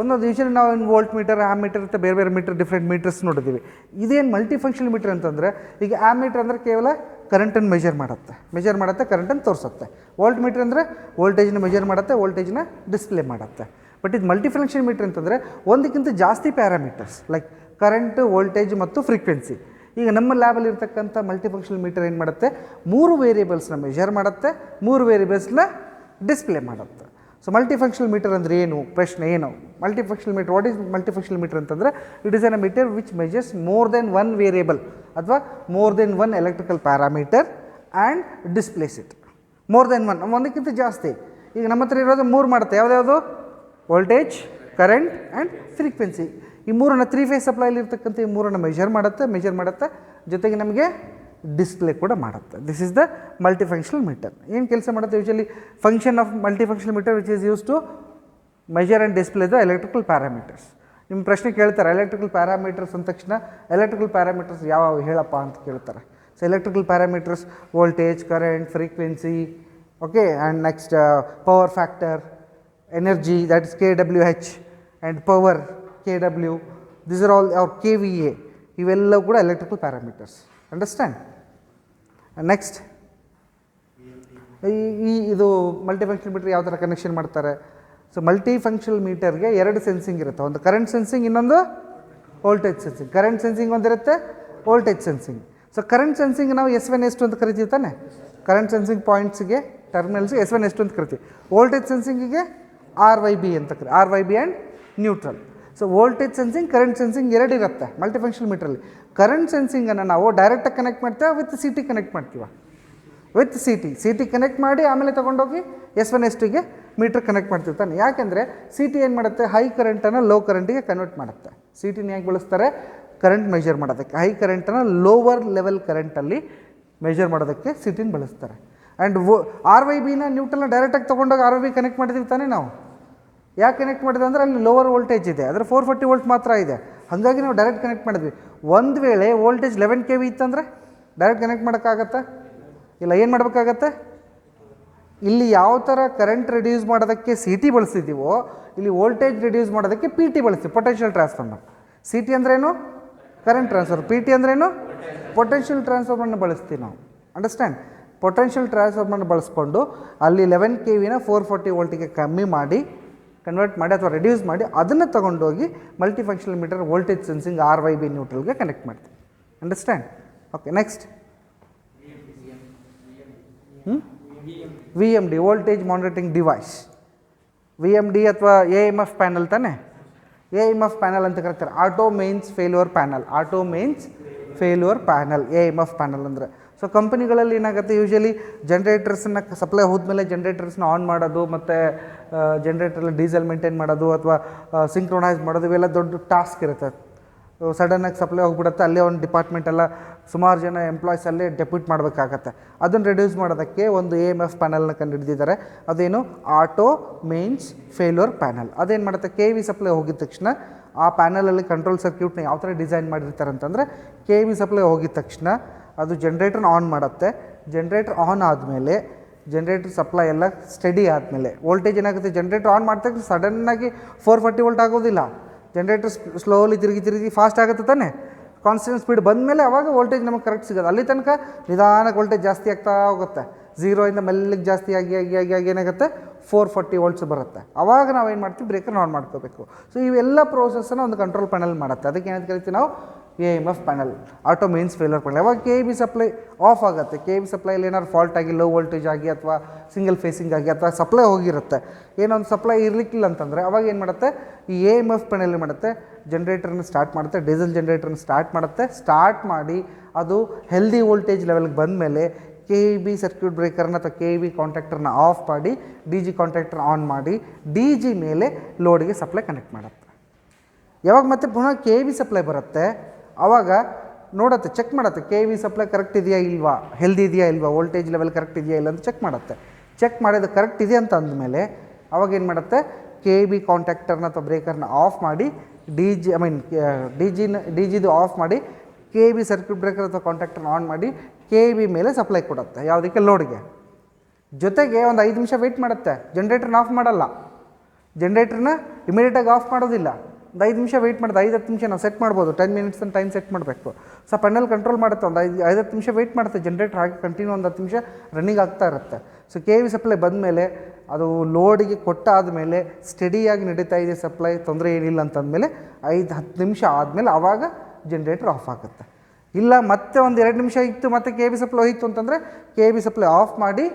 ಒಂದೊಂದು ಯೂಶಲಿ ನಾವು ವೋಲ್ಟ್ ಮೀಟರ್, ಮೀಟರ್ ಇರುತ್ತೆ, ಬೇರೆ ಮೀಟರ್, ಡಿಫ್ರೆಂಟ್ ಮೀಟರ್ಸ್ ನೋಡಿದ್ದೀವಿ. ಇದೇನು ಮಲ್ಟಿ ಫಂಕ್ಷನಲ್ ಮೀಟರ್ ಅಂತಂದರೆ, ಈಗ ಮೀಟರ್ ಅಂದರೆ ಕೇವಲ ಕರೆಂಟನ್ನು ಮೆಷರ್ ಮಾಡುತ್ತೆ, ಕರೆಂಟನ್ನು ತೋರಿಸುತ್ತೆ. ವೋಲ್ಟ್ ಮೀಟರ್ ಅಂದರೆ ವೋಲ್ಟೇಜ್ನ ಮೆಷರ್ ಮಾಡುತ್ತೆ, ವೋಲ್ಟೇಜ್ನ ಡಿಸ್ಪ್ಲೇ ಮಾಡುತ್ತೆ. ಬಟ್ ಇದು ಮಲ್ಟಿ ಫಂಕ್ಷನ್ ಮೀಟರ್ ಅಂತಂದರೆ ಒಂದಕ್ಕಿಂತ ಜಾಸ್ತಿ ಪ್ಯಾರಾಮೀಟರ್ಸ್ ಲೈಕ್ ಕರೆಂಟ್, ವೋಲ್ಟೇಜ್ ಮತ್ತು ಫ್ರೀಕ್ವೆನ್ಸಿ. ಈಗ ನಮ್ಮ ಲ್ಯಾಬಲ್ಲಿ ಇರ್ತಕ್ಕಂಥ ಮಲ್ಟಿ ಫಂಕ್ಷನಲ್ ಮೀಟರ್ ಏನು ಮಾಡುತ್ತೆ, 3 ವೇರಿಯೇಬಲ್ಸ್ನ ಮೆಷರ್ ಮಾಡುತ್ತೆ, 3 ವೇರಿಯೇಬಲ್ಸ್ನ ಡಿಸ್ಪ್ಲೇ ಮಾಡುತ್ತೆ. ಸೊ ಮಲ್ಟಿ ಫಂಕ್ಷನಲ್ ಮೀಟರ್ ಅಂದರೆ ಏನು, ಪ್ರಶ್ನೆ ಏನು? Multi functional meter, what is multi functional meter ಅಂತಂದರೆ, it is an a meter which measures more than 1 variable ಅಥವಾ more than 1 electrical parameter and displays it. More than 1, ಒಂದಕ್ಕಿಂತ ಜಾಸ್ತಿ. ಈಗ ನಮ್ಮ ಹತ್ರ ಇರೋದು 3 ಮಾಡುತ್ತೆ. ಯಾವುದ್ಯಾವುದು? Voltage, current and frequency. ಈ 3 3 ಫೇಸ್ ಸಪ್ಲೈಲಿ ಇರ್ತಕ್ಕಂಥ ಈ 3 ಮೆಷರ್ ಮಾಡುತ್ತೆ, ಜೊತೆಗೆ ನಮಗೆ ಡಿಸ್ಪ್ಲೇ ಕೂಡ ಮಾಡುತ್ತೆ. This is the multi functional meter. ಏನು ಕೆಲಸ ಮಾಡುತ್ತೆ? Usually function of multi functional meter which is use to measure and display the electrical parameters. ನಿಮ್ಮ ಪ್ರಶ್ನೆ ಕೇಳ್ತಾರೆ, ಎಲೆಕ್ಟ್ರಿಕಲ್ ಪ್ಯಾರಾಮೀಟರ್ಸ್ ಅಂದ ತಕ್ಷಣ ಎಲೆಕ್ಟ್ರಿಕಲ್ ಪ್ಯಾರಾಮೀಟರ್ಸ್ ಯಾವ ಹೇಳಪ್ಪ ಅಂತ ಕೇಳ್ತಾರೆ. So electrical parameters voltage, current, frequency, okay, and next power factor, energy that is KWH and power KW, this are all ಅವ್ರ KVA, ಇವೆಲ್ಲವೂ ಕೂಡ ಎಲೆಕ್ಟ್ರಿಕಲ್ ಪ್ಯಾರಾಮೀಟರ್ಸ್. ಅಂಡರ್ಸ್ಟ್ಯಾಂಡ್? ನೆಕ್ಸ್ಟ್, ಇದು ಮಲ್ಟಿ ಫಂಕ್ಷನಲ್ ಮೀಟರ್ ಯಾವ ಥರ ಕನೆಕ್ಷನ್ ಮಾಡ್ತಾರೆ? ಸೊ ಮಲ್ಟಿ ಫಂಕ್ಷನಲ್ ಮೀಟರ್ಗೆ 2 sensing ಇರುತ್ತೆ. ಒಂದು ಕರೆಂಟ್ ಸೆನ್ಸಿಂಗ್, ಇನ್ನೊಂದು ವೋಲ್ಟೇಜ್ ಸೆನ್ಸಿಂಗ್. ಕರೆಂಟ್ ಸೆನ್ಸಿಂಗ್ ಒಂದಿರುತ್ತೆ, voltage sensing. So current sensing ನಾವು S1 S2 ಅಂತ ಕರಿತೀವಿ ತಾನೆ. ಕರೆಂಟ್ ಸೆನ್ಸಿಂಗ್ ಪಾಯಿಂಟ್ಸ್ಗೆ, ಟರ್ಮಿನಲ್ಸ್ಗೆ S1 S2 ಅಂತ ಕರಿತೀವಿ. ವೋಲ್ಟೇಜ್ ಸೆನ್ಸಿಂಗಿಗೆ RYB ಅಂತ ಕರಿತೀವಿ, RYB and neutral. So voltage sensing, current sensing 2 ಇರುತ್ತೆ ಮಲ್ಟಿ ಫಂಕ್ಷನಲ್ ಮೀಟ್ರಲ್ಲಿ. ಕರೆಂಟ್ ಸೆನ್ಸಿಂಗನ್ನು ನಾವು ಡೈರೆಕ್ಟಾಗಿ ಕನೆಕ್ಟ್ ಮಾಡ್ತೇವೆ, ವಿತ್ CT ಕನೆಕ್ಟ್ ಮಾಡ್ತೀವಿ. ವಿತ್ CT ಕನೆಕ್ಟ್ ಮಾಡಿ ಆಮೇಲೆ ತೊಗೊಂಡೋಗಿ S1 S2ಗೆ ಮೀಟ್ರ್ ಕನೆಕ್ಟ್ ಮಾಡ್ತೀವಿ ತಾನೆ. ಯಾಕೆಂದರೆ CT ಏನು ಮಾಡುತ್ತೆ, ಹೈ ಕರೆಂಟನ್ನು ಲೋ ಕರೆಂಟಿಗೆ ಕನ್ವರ್ಟ್ ಮಾಡುತ್ತೆ. CTನ ಹೇಗೆ ಬಳಸ್ತಾರೆ? ಕರೆಂಟ್ ಮೆಷರ್ ಮಾಡೋದಕ್ಕೆ. ಹೈ ಕರೆಂಟನ್ನು ಲೋವರ್ ಲೆವೆಲ್ ಕರೆಂಟಲ್ಲಿ ಮೆಷರ್ ಮಾಡೋದಕ್ಕೆ CTನ ಬಳಸ್ತಾರೆ. ಆ್ಯಂಡ್ RYBನ ನ್ಯೂಟ್ರಲ್ನ ಡೈರೆಕ್ಟಾಗಿ ತೊಗೊಂಡೋಗಿ RYB ಕನೆಕ್ಟ್ ಮಾಡಿದ್ದೀವಿ ತಾನೇ ನಾವು. ಯಾಕೆ ಕನೆಕ್ಟ್ ಮಾಡಿದೆ ಅಂದರೆ ಅಲ್ಲಿ ಲೋವರ್ ವೋಲ್ಟೇಜ್ ಇದೆ, ಅದರ 440 ವೋಲ್ಟ್ ಮಾತ್ರ ಇದೆ, ಹಾಗಾಗಿ ನಾವು ಡೈರೆಕ್ಟ್ ಕನೆಕ್ಟ್ ಮಾಡಿದ್ವಿ. ಒಂದು ವೇಳೆ ವೋಲ್ಟೇಜ್ 11 kV ಇತ್ತಂದರೆ ಡೈರೆಕ್ಟ್ ಕನೆಕ್ಟ್ ಮಾಡೋಕ್ಕಾಗತ್ತಾ? ಇಲ್ಲ. ಏನು ಮಾಡಬೇಕಾಗತ್ತೆ? ಇಲ್ಲಿ ಯಾವ ಥರ ಕರೆಂಟ್ ರಿಡ್ಯೂಸ್ ಮಾಡೋದಕ್ಕೆ CT ಬಳಸ್ತಿದ್ದೀವೋ, ಇಲ್ಲಿ ವೋಲ್ಟೇಜ್ ರಿಡ್ಯೂಸ್ ಮಾಡೋದಕ್ಕೆ PT ಬಳಸ್ತೀವಿ, ಪೊಟೆನ್ಷಿಯಲ್ ಟ್ರಾನ್ಸ್ಫಾರ್ಮರ್. CT ಅಂದ್ರೇನು? Current transfer. PT ಅಂದ್ರೇನು? ಪೊಟೆನ್ಷಿಯಲ್ ಟ್ರಾನ್ಸ್ಫಾರ್ಮರ್ನ ಬಳಸ್ತೀವಿ ನಾವು. ಅಂಡರ್ಸ್ಟ್ಯಾಂಡ್? ಪೊಟೆನ್ಷಿಯಲ್ ಟ್ರಾನ್ಸ್ಫಾರ್ಮರ್ನ ಬಳಸ್ಕೊಂಡು ಅಲ್ಲಿ 11 kVನ 440 ವೋಲ್ಟಿಗೆ ಕಮ್ಮಿ ಮಾಡಿ, ಕನ್ವರ್ಟ್ ಮಾಡಿ ಅಥವಾ ರಿಡ್ಯೂಸ್ ಮಾಡಿ, ಅದನ್ನು ತೊಗೊಂಡೋಗಿ multi functional meter voltage sensing RYB ನ್ಯೂಟ್ರಲ್ಗೆ ಕನೆಕ್ಟ್ ಮಾಡ್ತೀವಿ. Understand? Okay, next V M D voltage monitoring device. V M D ಅಥವಾ ಎ ಎಮ್ ಎಫ್ ಪ್ಯಾನಲ್ ತಾನೆ. ಎ ಎಮ್ ಎಫ್ ಪ್ಯಾನಲ್ ಅಂತ ಕರೀತಾರೆ. Auto mains failure panel. Auto mains failure panel A M F panel ಅಂದರೆ. So ಕಂಪನಿಗಳಲ್ಲಿ ಏನಾಗುತ್ತೆ, usually ಜನ್ರೇಟರ್ಸನ್ನ supply ಹೋದ್ಮೇಲೆ ಜನ್ರೇಟರ್ಸ್ನ on ಮಾಡೋದು ಮತ್ತು ಜನ್ರೇಟ್ರಲ್ಲಿ ಡೀಸೆಲ್ ಮೇಂಟೈನ್ ಮಾಡೋದು ಅಥವಾ ಸಿಂಕ್ರೊನೈಸ್ ಮಾಡೋದು ಇವೆಲ್ಲ ದೊಡ್ಡ ಟಾಸ್ಕ್ ಇರುತ್ತೆ. ಸಡನ್ನಾಗಿ ಸಪ್ಲೈ ಹೋಗ್ಬಿಡುತ್ತೆ, ಅಲ್ಲೇ ಒಂದು ಡಿಪಾರ್ಟ್ಮೆಂಟ್ ಎಲ್ಲ ಸುಮಾರು ಜನ ಎಂಪ್ಲಾಯ್ಸ್ ಅಲ್ಲೇ ಡೆಪ್ಯೂಟ್ ಮಾಡಬೇಕಾಗತ್ತೆ. ಅದನ್ನು ರೆಡ್ಯೂಸ್ ಮಾಡೋದಕ್ಕೆ ಒಂದು ಎ ಎಮ್ ಎಫ್ ಪ್ಯಾನಲ್ನ ಕಂಡುಹಿಡಿದಿದ್ದಾರೆ. ಅದೇನು ಆಟೋ ಮೇನ್ಸ್ ಫೇಲ್ಯೂರ್ ಪ್ಯಾನಲ್. ಅದೇನು ಮಾಡುತ್ತೆ, ಕೆ ವಿ ಸಪ್ಲೈ ಹೋಗಿದ ತಕ್ಷಣ ಆ ಪ್ಯಾನಲಲ್ಲಿ ಕಂಟ್ರೋಲ್ ಸರ್ಕ್ಯೂಟ್ನ ಯಾವ ಥರ ಡಿಸೈನ್ ಮಾಡಿರ್ತಾರೆ ಅಂತಂದರೆ, ಕೆ ವಿ ಸಪ್ಲೈ ಹೋಗಿದ ತಕ್ಷಣ ಅದು ಜನ್ರೇಟ್ರನ್ನ ಆನ್ ಮಾಡುತ್ತೆ. ಜನ್ರೇಟ್ರ್ ಆನ್ ಆದಮೇಲೆ ಜನ್ರೇಟ್ರ್ ಸಪ್ಲೈ ಎಲ್ಲ ಸ್ಟಡಿ ಆದಮೇಲೆ ವೋಲ್ಟೇಜ್ ಏನಾಗುತ್ತೆ, ಜನ್ರೇಟ್ರ್ ಆನ್ ಮಾಡಿದಾಗ ಸಡನ್ನಾಗಿ 440 ವೋಲ್ಟ್ ಆಗೋದಿಲ್ಲ. ಜನ್ರೇಟರ್ ಸ್ಲೋಲಿ ತಿರುಗಿ ಫಾಸ್ಟ್ ಆಗುತ್ತೆ ತಾನೆ. ಕಾನ್ಸ್ಟೆಂಟ್ ಸ್ಪೀಡ್ ಬಂದಮೇಲೆ ಅವಾಗ ವೋಲ್ಟೇಜ್ ನಮಗೆ ಕರೆಕ್ಟ್ ಸಿಗೋದು. ಅಲ್ಲಿ ತನಕ ನಿಧಾನಕ್ಕೆ ವೋಲ್ಟೇಜ್ ಜಾಸ್ತಿ ಆಗ್ತಾ ಹೋಗುತ್ತೆ. 0ಇಂದ ಮೆಲ್ಲಿಗೆ ಜಾಸ್ತಿ ಆಗಿ ಏನಾಗುತ್ತೆ 440 ವೋಲ್ಟ್ಸ್ ಬರುತ್ತೆ. ಆವಾಗ ನಾವೇನು ಮಾಡ್ತೀವಿ, ಬ್ರೇಕರ್ನ ಆನ್ ಮಾಡ್ಕೋಬೇಕು. ಸೊ ಇವೆಲ್ಲ ಪ್ರೋಸೆಸ್ಸನ್ನು ಒಂದು ಕಂಟ್ರೋಲ್ ಪ್ಯಾನಲ್ ಮಾಡುತ್ತೆ. ಅದಕ್ಕೆ ಏನಂತ ಕರಿತೀವಿ ನಾವು, A M F panel, auto mains failure panel. ಯಾವಾಗ ಕೆ ಬಿ ಸಪ್ಲೈ ಆಫ್ ಆಗುತ್ತೆ, ಕೆ ಬಿ ಸಪ್ಲೈಲಿ ಏನಾದ್ರು ಫಾಲ್ಟ್ ಆಗಿ ಲೋ ವೋಲ್ಟೇಜ್ ಆಗಿ ಅಥವಾ ಸಿಂಗಲ್ ಫೇಸಿಂಗ್ ಆಗಿ ಅಥವಾ ಸಪ್ಲೈ ಹೋಗಿರುತ್ತೆ, ಏನೊಂದು ಸಪ್ಲೈ ಇರಲಿಕ್ಕಿಲ್ಲ ಅಂತಂದರೆ ಅವಾಗ ಏನು ಮಾಡುತ್ತೆ, ಈ ಎ ಎಮ್ ಎಫ್ ಪ್ಯಾನಲ್ ಮಾಡುತ್ತೆ, ಜನ್ರೇಟರ್ನ ಸ್ಟಾರ್ಟ್ ಮಾಡುತ್ತೆ, ಡೀಸೆಲ್ ಜನ್ರೇಟರ್ನ ಸ್ಟಾರ್ಟ್ ಮಾಡುತ್ತೆ. ಸ್ಟಾರ್ಟ್ ಮಾಡಿ ಅದು ಹೆಲ್ದಿ ವೋಲ್ಟೇಜ್ ಲೆವೆಲ್ಗೆ ಬಂದಮೇಲೆ ಕೆ ಬಿ ಸರ್ಕ್ಯೂಟ್ ಬ್ರೇಕರ್ನ ಅಥವಾ ಕೆ ಬಿ ಕಾಂಟ್ಯಾಕ್ಟರ್ನ ಆಫ್ ಮಾಡಿ ಡಿ ಜಿ ಕಾಂಟ್ಯಾಕ್ಟರ್ ಆನ್ ಮಾಡಿ ಡಿ ಜಿ ಮೇಲೆ ಲೋಡ್ಗೆ ಸಪ್ಲೈ ಕನೆಕ್ಟ್ ಮಾಡುತ್ತೆ. ಯಾವಾಗ ಮತ್ತೆ ಪುನಃ ಕೆ ಬಿ ಸಪ್ಲೈ ಬರುತ್ತೆ ಆವಾಗ ನೋಡುತ್ತೆ, ಚೆಕ್ ಮಾಡುತ್ತೆ ಕೆ ವಿ ಸಪ್ಲೈ ಕರೆಕ್ಟ್ ಇದೆಯಾ ಇಲ್ವಾ, ಹೆಲ್ದಿ ಇದೆಯಾ ಇಲ್ವಾ, ವೋಲ್ಟೇಜ್ ಲೆವೆಲ್ ಕರೆಕ್ಟ್ ಇದೆಯಾ ಇಲ್ಲ ಅಂತ ಚೆಕ್ ಮಾಡುತ್ತೆ. ಚೆಕ್ ಮಾಡಿದ ಕರೆಕ್ಟ್ ಇದೆ ಅಂತ ಅಂದಮೇಲೆ ಅವಾಗ ಏನು ಮಾಡುತ್ತೆ, ಕೆ ಬಿ ಕಾಂಟ್ಯಾಕ್ಟರ್ನ ಅಥವಾ ಬ್ರೇಕರ್ನ ಆಫ್ ಮಾಡಿ ಡಿ ಜಿದು ಆಫ್ ಮಾಡಿ ಕೆ ಬಿ ಸರ್ಕ್ಯೂಟ್ ಬ್ರೇಕರ್ ಅಥವಾ ಕಾಂಟ್ಯಾಕ್ಟರ್ನ ಆನ್ ಮಾಡಿ ಕೆ ಬಿ ಮೇಲೆ ಸಪ್ಲೈ ಕೊಡುತ್ತೆ. ಯಾವುದಕ್ಕೆ, ಲೋಡ್ಗೆ. ಜೊತೆಗೆ ಒಂದು 5 ನಿಮಿಷ ವೆಯ್ಟ್ ಮಾಡುತ್ತೆ. ಜನ್ರೇಟರ್ನ ಆಫ್ ಮಾಡಲ್ಲ, ಜನ್ರೇಟರ್ನ ಇಮಿಡಿಯೇಟಾಗಿ ಆಫ್ ಮಾಡೋದಿಲ್ಲ. ಒಂದು 5 ನಿಮಿಷ ವೆಯ್ಟ್ ಮಾಡೋದು. 5-10 ನಿಮಿಷ ನಾವು ಸೆಟ್ ಮಾಡ್ಬೋದು, 10 ಮಿನಿಟ್ಸ್ ಅಂತ ಟೈಮ್ ಸೆಟ್ ಮಾಡಬೇಕು. ಸೊ ಪ್ಯಾನಲ್ ಕಂಟ್ರೋಲ್ ಮಾಡುತ್ತೆ. ಒಂದು 5-10 ನಿಮಿಷ ವೆಯ್ಟ್ ಮಾಡುತ್ತೆ. ಜನ್ರೇಟರ್ ಹಾಗೆ ಕಂಟಿನ್ಯೂ ಒಂದು 10 ನಿಮಿಷ ರನ್ನಿಂಗ್ ಆಗ್ತಾ ಇರುತ್ತೆ. ಸೊ ಕೆ ವಿ ಸಪ್ಲೈ ಬಂದಮೇಲೆ ಅದು ಲೋಡಿಗೆ ಕೊಟ್ಟಾದ ಮೇಲೆ ಸ್ಟಡಿಯಾಗಿ ನಡೀತಾ ಇದೆ ಸಪ್ಲೈ, ತೊಂದರೆ ಏನಿಲ್ಲ ಅಂತಂದಮೇಲೆ 5-10 ನಿಮಿಷ ಆದಮೇಲೆ ಆವಾಗ ಜನ್ರೇಟರ್ ಆಫ್ ಆಗುತ್ತೆ. ಇಲ್ಲ ಮತ್ತೆ ಒಂದು 2 ನಿಮಿಷ ಇತ್ತು ಮತ್ತೆ ಕೆ ಬಿ ಸಪ್ಲೈ ಹೋಯಿತು ಅಂತಂದರೆ ಕೆ ಬಿ ಸಪ್ಲೈ ಆಫ್ ಮಾಡಿ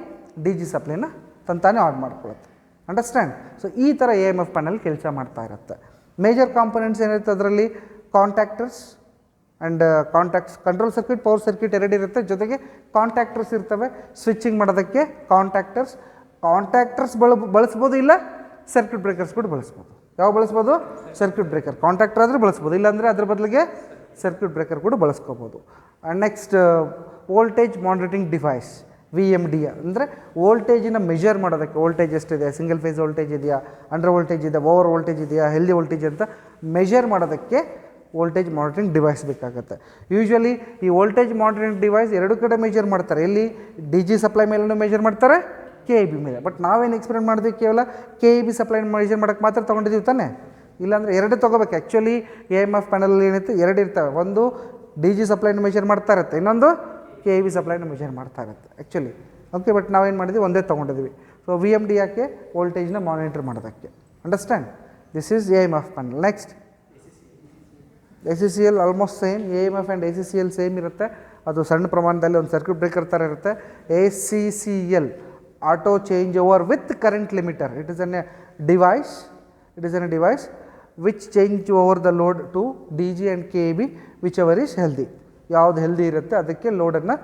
ಡಿ ಜಿ ಸಪ್ಲೈನ ತಂತಾನೇ ಆನ್ ಮಾಡ್ಕೊಳ್ಳುತ್ತೆ. ಅಂಡರ್ಸ್ಟ್ಯಾಂಡ್. ಸೊ ಈ ಥರ ಎ ಎಮ್ ಎಫ್ ಪ್ಯಾನಲ್ ಕೆಲಸ ಮಾಡ್ತಾ ಇರುತ್ತೆ. ಮೇಜರ್ ಕಾಂಪೊನೆಂಟ್ಸ್ ಏನಿರುತ್ತೆ ಅದರಲ್ಲಿ contactors and control circuit, power circuit ಎರಡು ಇರುತ್ತೆ. ಜೊತೆಗೆ ಕಾಂಟ್ಯಾಕ್ಟರ್ಸ್ ಇರ್ತವೆ ಸ್ವಿಚ್ಚಿಂಗ್ ಮಾಡೋದಕ್ಕೆ. ಕಾಂಟ್ಯಾಕ್ಟರ್ಸ್ ಬಳಸ್ಬೋದು, ಇಲ್ಲ ಸರ್ಕ್ಯೂಟ್ ಬ್ರೇಕರ್ಸ್ ಕೂಡ ಬಳಸ್ಬೋದು. ಯಾವ ಬಳಸ್ಬೋದು, ಸರ್ಕ್ಯೂಟ್ ಬ್ರೇಕರ್. ಕಾಂಟ್ಯಾಕ್ಟರ್ ಆದರೆ ಬಳಸ್ಬೋದು, ಇಲ್ಲಾಂದರೆ ಅದ್ರ ಬದಲಿಗೆ ಸರ್ಕ್ಯೂಟ್ ಬ್ರೇಕರ್ ಕೂಡ ಬಳಸ್ಕೋಬೋದು. And next voltage monitoring device, V M D ಅಂದರೆ ವೋಲ್ಟೇಜಿನ ಮೆಜರ್ ಮಾಡೋದಕ್ಕೆ. ವೋಲ್ಟೇಜ್ ಎಷ್ಟಿದೆ, ಸಿಂಗಲ್ ಫೇಸ್ ವೋಲ್ಟೇಜ್ ಇದೆಯಾ, ಅಂಡರ್ ವೋಲ್ಟೇಜ್ ಇದೆ, ಓವರ್ ವೋಲ್ಟೇಜ್ ಇದೆಯಾ, ಹೆಲ್ದಿ ವೋಲ್ಟೇಜ್ ಅಂತ ಮೆಜರ್ ಮಾಡೋದಕ್ಕೆ ವೋಲ್ಟೇಜ್ ಮಾನಿಟರಿಂಗ್ ಡಿವೈಸ್ ಬೇಕಾಗುತ್ತೆ. ಯೂಶ್ವಲಿ ಈ ವೋಲ್ಟೇಜ್ ಮಾನಿಟರಿಂಗ್ ಡಿವೈಸ್ ಎರಡು ಕಡೆ ಮೆಜರ್ ಮಾಡ್ತಾರೆ. ಎಲ್ಲಿ, ಡಿ ಜಿ ಸಪ್ಲೈ ಮೇಲೂ ಮೆಜರ್ ಮಾಡ್ತಾರೆ, ಕೆ ಇ ಬಿ ಮೇಲೆ. ಬಟ್ ನಾವೇನು ಎಕ್ಸ್ಪೆರಿಮೆಂಟ್ ಮಾಡಿದ್ವಿ, ಕೇವಲ K E B supply measure ಮಾಡೋಕ್ಕೆ ಮಾತ್ರ ತೊಗೊಂಡಿದ್ದೀವಿ ತಾನೆ. ಇಲ್ಲಾಂದರೆ ಎರಡು ತೊಗೋಬೇಕು. Actually A M F panel ಏನಿತ್ತು, ಎರಡು ಇರ್ತವೆ. ಒಂದು ಡಿ ಜಿ ಸಪ್ಲೈನ ಮೆಜರ್ ಮಾಡ್ತಾ ಇರುತ್ತೆ, ಇನ್ನೊಂದು ಕೆ ಇ ಬಿ ಸಪ್ಲೈನ ಮೆಜರ್ ಮಾಡ್ತಾ ಇರುತ್ತೆ ಆ್ಯಕ್ಚುಲಿ. ಓಕೆ, ಬಟ್ ನಾವೇನು ಮಾಡಿದ್ವಿ, ಒಂದೇ ತೊಗೊಂಡಿದ್ವಿ. ಸೊ ವಿ ಎಮ್ ಡಿ ಯಾಕೆ, ವೋಲ್ಟೇಜ್ನ ಮಾನಿಟರ್ ಮಾಡೋದಕ್ಕೆ. Understand. This is A M F panel. Next S C C L almost same. A M F and A C C L same ಇರುತ್ತೆ. ಅದು ಸಣ್ಣ ಪ್ರಮಾಣದಲ್ಲಿ ಒಂದು ಸರ್ಕ್ಯೂಟ್ ಬ್ರೇಕರ್ ಥರ ಇರುತ್ತೆ. A C C L, auto change over with current limiter. It is A device which change over the load to D G and K B whichever is healthy. ಯಾವ್ದು healthy ಇರುತ್ತೆ ಅದಕ್ಕೆ ಲೋಡನ್ನು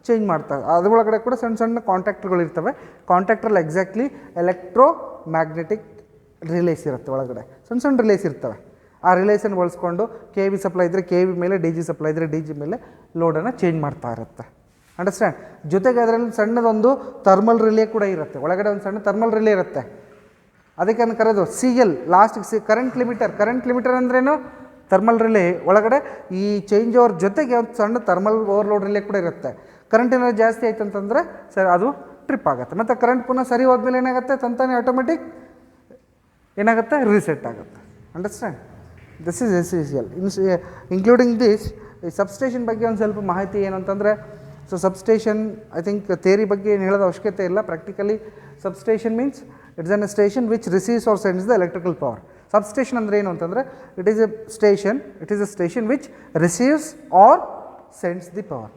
change ಮಾಡ್ತಾರೆ. ಅದರೊಳಗಡೆ ಕೂಡ ಸಣ್ಣ ಸಣ್ಣ ಕಾಂಟ್ಯಾಕ್ಟರ್ಗಳು ಇರ್ತವೆ. ಕಾಂಟ್ಯಾಕ್ಟ್ರಲ್ಲಿ exactly electro magnetic relies ಇರುತ್ತೆ. ಒಳಗಡೆ ಸಣ್ಣ ಸಣ್ಣ ರಿಲೇಸ್ ಇರ್ತವೆ. ಆ ರಿಲೇಸನ್ನು ಬಳಸ್ಕೊಂಡು ಕೆ ವಿ ಸಪ್ಲೈ ಇದ್ದರೆ ಕೆ ವಿ ಮೇಲೆ, ಡಿ ಜಿ ಸಪ್ಲೈ ಇದ್ದರೆ ಡಿ ಜಿ ಮೇಲೆ ಲೋಡನ್ನು ಚೇಂಜ್ ಮಾಡ್ತಾ ಇರುತ್ತೆ. ಅಂಡರ್ಸ್ಟ್ಯಾಂಡ್. ಜೊತೆಗೆ ಅದರಲ್ಲಿ ಸಣ್ಣದೊಂದು ಥರ್ಮಲ್ ರಿಲೇ ಕೂಡ ಇರುತ್ತೆ. ಒಳಗಡೆ ಒಂದು ಸಣ್ಣ ಥರ್ಮಲ್ ರಿಲೇ ಇರುತ್ತೆ. ಅದಕ್ಕೆ ನಾನು ಕರೆದು ಸಿ ಎಲ್ ಲಾಸ್ಟಿಗೆ ಕರೆಂಟ್ ಲಿಮಿಟರ್. ಕರೆಂಟ್ ಲಿಮಿಟರ್ ಅಂದ್ರೇನು, ಥರ್ಮಲ್ ರಿಲೇ. ಒಳಗಡೆ ಈ ಚೇಂಜ್ ಓವರ್ ಜೊತೆಗೆ ಒಂದು ಸಣ್ಣ ಥರ್ಮಲ್ ಓವರ್ಲೋಡ್ ರಿಲೇ ಕೂಡ ಇರುತ್ತೆ. ಕರೆಂಟ್ ಏನಾದ್ರು ಜಾಸ್ತಿ ಆಯ್ತು ಅಂತಂದರೆ ಸರಿ ಅದು ಟ್ರಿಪ್ ಆಗುತ್ತೆ. ಮತ್ತು ಕರೆಂಟ್ ಪುನಃ ಸರಿ ಹೋದ್ಮೇಲೆ ಏನಾಗುತ್ತೆ, ತಂತಾನೆ ಆಟೋಮೆಟಿಕ್ ಏನಾಗುತ್ತೆ, ರೀಸೆಟ್ ಆಗುತ್ತೆ. Understand. This is S C C L. Including this ಈ ಸಬ್ಸ್ಟೇಷನ್ ಬಗ್ಗೆ ಒಂದು ಸ್ವಲ್ಪ ಮಾಹಿತಿ ಏನು ಅಂತಂದರೆ, so substation I think theory ಬಗ್ಗೆ ಏನು ಹೇಳೋದು ಅವಶ್ಯಕತೆ ಇಲ್ಲ. Practically substation means it's an station which receives or sends the electrical power. Substation ಅಂದರೆ ಏನು ಅಂತಂದರೆ, it is a station which receives or sends the power.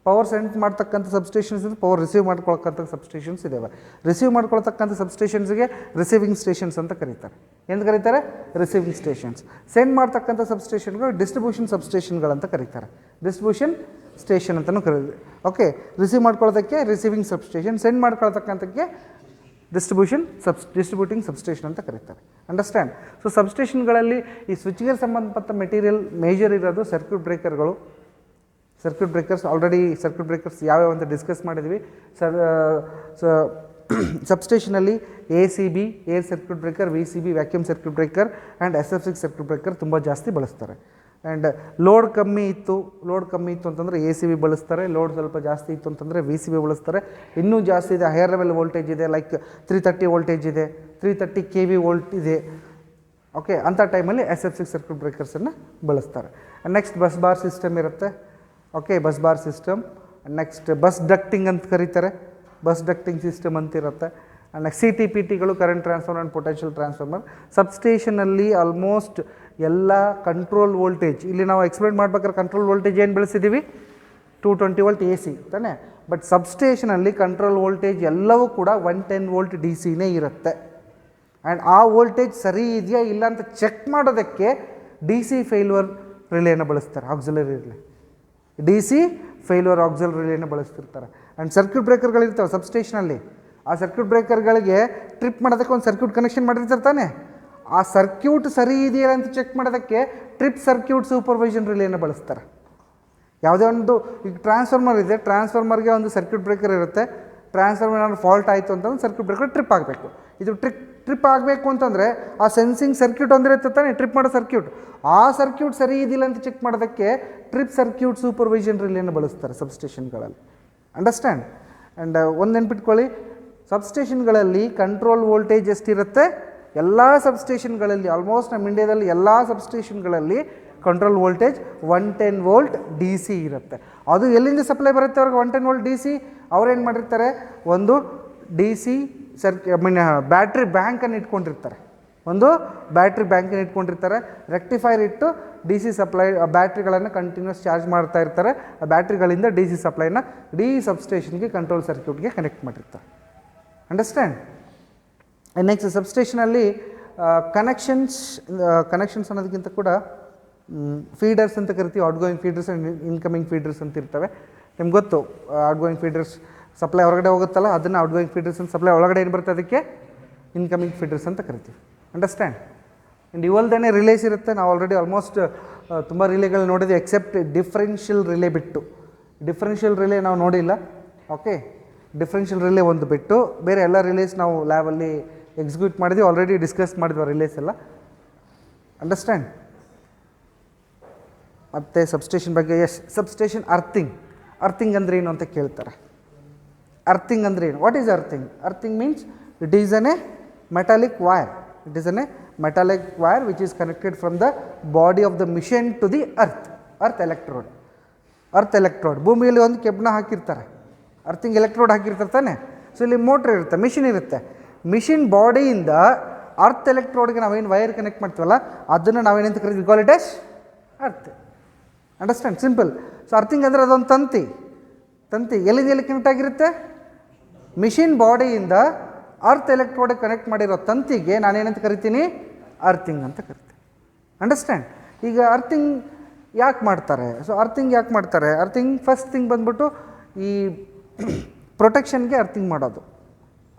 Power send ಮಾಡ್ತಕ್ಕಂಥ substations ಇದೆ, ಪವರ್ ರಿಸೀವ್ ಮಾಡ್ಕೊಳ್ತಕ್ಕಂಥ ಸಬ್ಸ್ಟೇಷನ್ಸ್ ಇದ್ದಾವೆ. ರಿಸೀವ್ ಮಾಡ್ಕೊಳ್ತಕ್ಕಂಥ ಸಬ್ಸ್ಟೇಷನ್ಸ್ಗೆ ರಿಸೀವಿಂಗ್ ಸ್ಟೇಷನ್ಸ್ ಅಂತ ಕರೀತಾರೆ. ಎಂದು ಕರೀತಾರೆ? Receiving stations. ಸೆಂಡ್ ಮಾಡ್ತಕ್ಕಂಥ ಸಬ್ಸ್ಟೇಷನ್ಗಳು ಡಿಸ್ಟ್ರಿಬ್ಯೂಷನ್ ಸಬ್ಸ್ಟೇಷನ್ಗಳಂತ ಕರೀತಾರೆ. ಡಿಸ್ಟ್ರಿಬ್ಯೂಷನ್ ಸ್ಟೇಷನ್ ಅಂತಲೂ ಕರೀತಾರೆ. ಓಕೆ, ರಿಸೀವ್ ಮಾಡ್ಕೊಳ್ಳೋದಕ್ಕೆ ರಿಸೀವಿಂಗ್ ಸಬ್ಸ್ಟೇಷನ್, ಸೆಂಡ್ ಮಾಡ್ಕೊಳ್ತಕ್ಕಂಥಕ್ಕೆ ಡಿಸ್ಟ್ರಿಬ್ಯೂಟಿಂಗ್ ಸಬ್ಸ್ಟೇಷನ್ ಅಂತ ಕರೀತಾರೆ. ಅಂಡರ್ಸ್ಟ್ಯಾಂಡ್? ಸೊ ಸಬ್ಸ್ಟೇಷನ್ಗಳಲ್ಲಿ ಈ ಸ್ವಿಚ್ಗೆ ಸಂಬಂಧಪಟ್ಟ ಮೆಟೀರಿಯಲ್ ಮೇಜರ್ ಇರೋದು ಸರ್ಕ್ಯೂಟ್ ಬ್ರೇಕರ್ಗಳು. Circuit breakers already circuit breakers ಯಾವ್ಯಾವ ಅಂತ ಡಿಸ್ಕಸ್ ಮಾಡಿದ್ವಿ. ಸಬ್ಸ್ಟೇಷನಲ್ಲಿ ACB air circuit breaker, VCB vacuum circuit breaker and SF6 circuit breaker ತುಂಬ ಜಾಸ್ತಿ ಬಳಸ್ತಾರೆ. ಆ್ಯಂಡ್ ಲೋಡ್ ಕಮ್ಮಿ ಇತ್ತು ಅಂತಂದರೆ ACB ಬಳಸ್ತಾರೆ. ಲೋಡ್ ಸ್ವಲ್ಪ ಜಾಸ್ತಿ ಇತ್ತು ಅಂತಂದರೆ VCB ಬಳಸ್ತಾರೆ. ಇನ್ನೂ ಜಾಸ್ತಿ ಇದೆ, ಹೈಯರ್ ಲೆವೆಲ್ ವೋಲ್ಟೇಜ್ ಇದೆ, ಲೈಕ್ 330 ವೋಲ್ಟೇಜ್ ಇದೆ, 330 kV ವೋಲ್ಟ್ ಇದೆ. ಓಕೆ, ಅಂಥ ಟೈಮಲ್ಲಿ SF6 ಸರ್ಕ್ಯೂಟ್ ಬ್ರೇಕರ್ಸನ್ನು ಬಳಸ್ತಾರೆ. ನೆಕ್ಸ್ಟ್ ಬಸ್ ಬಾರ್ ಸಿಸ್ಟಮ್ ಇರುತ್ತೆ. Okay, bus bar system. Next bus ducting ಅಂತ ಕರೀತಾರೆ, ಬಸ್ ಡಕ್ಟಿಂಗ್ ಸಿಸ್ಟಮ್ ಅಂತಿರುತ್ತೆ. ನೆಕ್ಸ್ಟ್ CTPTಗಳು, current transformer and potential transformer. ಸಬ್ಸ್ಟೇಷನಲ್ಲಿ ಆಲ್ಮೋಸ್ಟ್ ಎಲ್ಲ ಕಂಟ್ರೋಲ್ ವೋಲ್ಟೇಜ್, ಇಲ್ಲಿ ನಾವು ಎಕ್ಸ್ಪ್ಲೇನ್ ಮಾಡ್ಬೇಕಾದ್ರೆ ಕಂಟ್ರೋಲ್ ವೋಲ್ಟೇಜ್ ಏನು ಬೆಳೆಸಿದ್ದೀವಿ? 220 ವೋಲ್ಟ್ AC ತಾನೇ. ಬಟ್ ಸಬ್ಸ್ಟೇಷನಲ್ಲಿ ಕಂಟ್ರೋಲ್ ವೋಲ್ಟೇಜ್ ಎಲ್ಲವೂ ಕೂಡ 110 ವೋಲ್ಟ್ DCನೇ ಇರುತ್ತೆ. ಆ್ಯಂಡ್ ಆ ವೋಲ್ಟೇಜ್ ಸರಿ ಇದೆಯಾ ಇಲ್ಲ ಅಂತ ಚೆಕ್ ಮಾಡೋದಕ್ಕೆ DC ಫೇಲ್ಯೂರ್ ರಿಲೇನ ಬಳಸ್ತಾರೆ, auxiliary relay. DC failure auxiliary ರಿಲೇನ ಬಳಸ್ತಿರ್ತಾರೆ. ಆ್ಯಂಡ್ ಸರ್ಕ್ಯೂಟ್ ಬ್ರೇಕರ್ಗಳಿರ್ತವೆ ಸಬ್ಸ್ಟೇಷನಲ್ಲಿ. ಆ ಸರ್ಕ್ಯೂಟ್ ಬ್ರೇಕರ್ಗಳಿಗೆ ಟ್ರಿಪ್ ಮಾಡೋದಕ್ಕೆ ಒಂದು ಸರ್ಕ್ಯೂಟ್ ಕನೆಕ್ಷನ್ ಮಾಡಿರ್ತಾರೆ ತಾನೆ. ಆ ಸರ್ಕ್ಯೂಟ್ ಸರಿ ಇದೆಯಾ ಅಂತ ಚೆಕ್ ಮಾಡೋದಕ್ಕೆ ಟ್ರಿಪ್ ಸರ್ಕ್ಯೂಟ್ ಸೂಪರ್ವೈಷನ್ ರಿಲೇನ ಬಳಸ್ತಾರೆ. ಯಾವುದೇ ಒಂದು ಈಗ ಟ್ರಾನ್ಸ್ಫಾರ್ಮರ್ ಇದೆ, ಟ್ರಾನ್ಸ್ಫಾರ್ಮರ್ಗೆ ಒಂದು ಸರ್ಕ್ಯೂಟ್ ಬ್ರೇಕರ್ ಇರುತ್ತೆ. ಟ್ರಾನ್ಸ್ಫಾರ್ಮರ್ ಏನಾದ್ರು ಫಾಲ್ಟ್ ಆಯಿತು ಅಂತಂದ್ರೆ ಸರ್ಕ್ಯೂಟ್ ಬ್ರೇಕರ್ ಟ್ರಿಪ್ ಆಗಬೇಕು. ಇದು ಟ್ರಿಪ್ ಆಗಬೇಕು ಅಂತಂದರೆ ಆ ಸೆನ್ಸಿಂಗ್ ಸರ್ಕ್ಯೂಟ್ ಒಂದಿರುತ್ತೆ ತಾನೆ, ಟ್ರಿಪ್ ಮಾಡೋ ಸರ್ಕ್ಯೂಟ್. ಆ ಸರ್ಕ್ಯೂಟ್ ಸರಿ ಇದಿಲ್ಲ ಅಂತ ಚೆಕ್ ಮಾಡೋದಕ್ಕೆ ಟ್ರಿಪ್ ಸರ್ಕ್ಯೂಟ್ ಸೂಪರ್ವೈಷನ್ ರಿಲೇನ ಬಳಸ್ತಾರೆ ಸಬ್ಸ್ಟೇಷನ್ಗಳಲ್ಲಿ. ಅಂಡರ್ಸ್ಟ್ಯಾಂಡ್? ಆ್ಯಂಡ್ ಒಂದು ನೆನ್ಪಿಟ್ಕೊಳ್ಳಿ, ಸಬ್ಸ್ಟೇಷನ್ಗಳಲ್ಲಿ ಕಂಟ್ರೋಲ್ ವೋಲ್ಟೇಜ್ ಎಷ್ಟಿರುತ್ತೆ? ಎಲ್ಲ ಸಬ್ಸ್ಟೇಷನ್ಗಳಲ್ಲಿ, ಆಲ್ಮೋಸ್ಟ್ ನಮ್ಮ ಇಂಡಿಯಾದಲ್ಲಿ ಎಲ್ಲ ಸಬ್ಸ್ಟೇಷನ್ಗಳಲ್ಲಿ ಕಂಟ್ರೋಲ್ ವೋಲ್ಟೇಜ್ 110 ವೋಲ್ಟ್ DC ಇರುತ್ತೆ. ಅದು ಎಲ್ಲಿಂದ ಸಪ್ಲೈ ಬರುತ್ತೆ ಅವ್ರಿಗೆ 110 ವೋಲ್ಟ್ DC? ಅವ್ರೇನು ಮಾಡಿರ್ತಾರೆ, ಒಂದು DC ಬ್ಯಾಟ್ರಿ ಬ್ಯಾಂಕನ್ನು ಇಟ್ಕೊಂಡಿರ್ತಾರೆ. ಒಂದು ಬ್ಯಾಟ್ರಿ ಬ್ಯಾಂಕನ್ನು ಇಟ್ಕೊಂಡಿರ್ತಾರೆ. ರೆಕ್ಟಿಫೈರ್ ಇಟ್ಟು DC ಸಪ್ಲೈ ಬ್ಯಾಟ್ರಿಗಳನ್ನು ಕಂಟಿನ್ಯೂಸ್ ಚಾರ್ಜ್ ಮಾಡ್ತಾ ಇರ್ತಾರೆ. ಆ ಬ್ಯಾಟ್ರಿಗಳಿಂದ DC ಸಪ್ಲೈನ ಇಡೀ ಸಬ್ಸ್ಟೇಷನ್ಗೆ ಕಂಟ್ರೋಲ್ ಸರ್ಕ್ಯೂಟ್ಗೆ ಕನೆಕ್ಟ್ ಮಾಡಿರ್ತಾರೆ. ಅಂಡರ್ಸ್ಟ್ಯಾಂಡ್? ನೆಕ್ಸ್ಟ್ ಸಬ್ಸ್ಟೇಷನಲ್ಲಿ ಕನೆಕ್ಷನ್ಸ್ ಅನ್ನೋದಕ್ಕಿಂತ ಕೂಡ ಫೀಡರ್ಸ್ ಅಂತ ಕರಿತೀವಿ. Outgoing feeders and incoming feeders ಅಂತ ಇರ್ತವೆ. ನಿಮ್ಗೆ ಗೊತ್ತು, ಔಟ್ಗೋಯಿಂಗ್ ಫೀಡರ್ಸ್ ಸಪ್ಲೈ ಹೊರಗಡೆ ಹೋಗುತ್ತಲ್ಲ, ಅದನ್ನು ಔಟ್ಗೋಯಿಂಗ್ ಫೀಡರ್ಸ್ ಅಂತ, ಸಪ್ಲೈ ಒಳಗಡೆ ಏನು ಬರುತ್ತೆ ಅದಕ್ಕೆ ಇನ್ಕಮಿಂಗ್ ಫೀಡರ್ಸ್ ಅಂತ ಕರಿತೀವಿ. ಅಂಡರ್ಸ್ಟ್ಯಾಂಡ್? ಆ್ಯಂಡ್ ಇವಲ್ದೇ ರಿಲೇಸ್ ಇರುತ್ತೆ. ನಾವು ಆಲ್ರೆಡಿ ಆಲ್ಮೋಸ್ಟ್ ತುಂಬ ರಿಲೇಗಳು ನೋಡಿದ್ವಿ, ಎಕ್ಸೆಪ್ಟ್ ಡಿಫ್ರೆನ್ಷಿಯಲ್ ರಿಲೇ ಬಿಟ್ಟು. ಡಿಫ್ರೆನ್ಷಿಯಲ್ ರಿಲೇ ನಾವು ನೋಡಿಲ್ಲ. ಓಕೆ, ಡಿಫ್ರೆನ್ಷಿಯಲ್ ರಿಲೇ ಒಂದು ಬಿಟ್ಟು ಬೇರೆ ಎಲ್ಲ ರಿಲೇಸ್ ನಾವು ಲ್ಯಾಬಲ್ಲಿ ಎಕ್ಸಿಕ್ಯೂಟ್ ಮಾಡಿದ್ವಿ, ಆಲ್ರೆಡಿ ಡಿಸ್ಕಸ್ ಮಾಡಿದ್ವಿ ರಿಲೇಸ್ ಎಲ್ಲ. ಅಂಡರ್ಸ್ಟ್ಯಾಂಡ್? ಮತ್ತು ಸಬ್ಸ್ಟೇಷನ್ ಬಗ್ಗೆ ಸಬ್ಸ್ಟೇಷನ್ ಅರ್ಥಿಂಗ್ ಅಂದರೆ ಏನು ಅಂತ ಕೇಳ್ತಾರೆ. ಅರ್ಥಿಂಗ್ ಅಂದರೆ ಏನು? What is earthing? Earthing means it is a metallic wire. It is a metallic wire which is connected from the body of the machine to the earth electrode. ಭೂಮಿಯಲ್ಲಿ ಒಂದು ಕೆಬ್ಬಣ ಹಾಕಿರ್ತಾರೆ, earthing electrode ಹಾಕಿರ್ತಾರೆ ತಾನೆ. So ಇಲ್ಲಿ motor ಇರುತ್ತೆ, machine ಇರುತ್ತೆ. Machine ಬಾಡಿಯಿಂದ earth ಎಲೆಕ್ಟ್ರೋಡ್ಗೆ ನಾವೇನು ವೈರ್ ಕನೆಕ್ಟ್ ಮಾಡ್ತೀವಲ್ಲ, ಅದನ್ನು ನಾವೇನಂತ ಕರಿತೀವಿ? We call it as earth. Understand? Simple. So earthing ಅಂದರೆ ಅದೊಂದು ತಂತಿ ಎಲ್ಲಿ ಕನೆಕ್ಟ್ ಆಗಿರುತ್ತೆ? ಮಿಷಿನ್ ಬಾಡಿಯಿಂದ ಅರ್ತ್ ಎಲೆಕ್ಟ್ರೋಡಿಗೆ ಕನೆಕ್ಟ್ ಮಾಡಿರೋ ತಂತಿಗೆ ನಾನೇನಂತ ಕರಿತೀನಿ? ಅರ್ಥಿಂಗ್ ಅಂತ ಕರಿತೀನಿ. ಅಂಡರ್ಸ್ಟ್ಯಾಂಡ್? ಈಗ ಅರ್ಥಿಂಗ್ ಯಾಕೆ ಮಾಡ್ತಾರೆ? ಸೊ ಅರ್ಥಿಂಗ್ ಯಾಕೆ ಮಾಡ್ತಾರೆ? ಅರ್ಥಿಂಗ್ ಫಸ್ಟ್ ಥಿಂಗ್ ಬಂದ್ಬಿಟ್ಟು ಈ ಪ್ರೊಟೆಕ್ಷನ್ಗೆ ಅರ್ಥಿಂಗ್ ಮಾಡೋದು.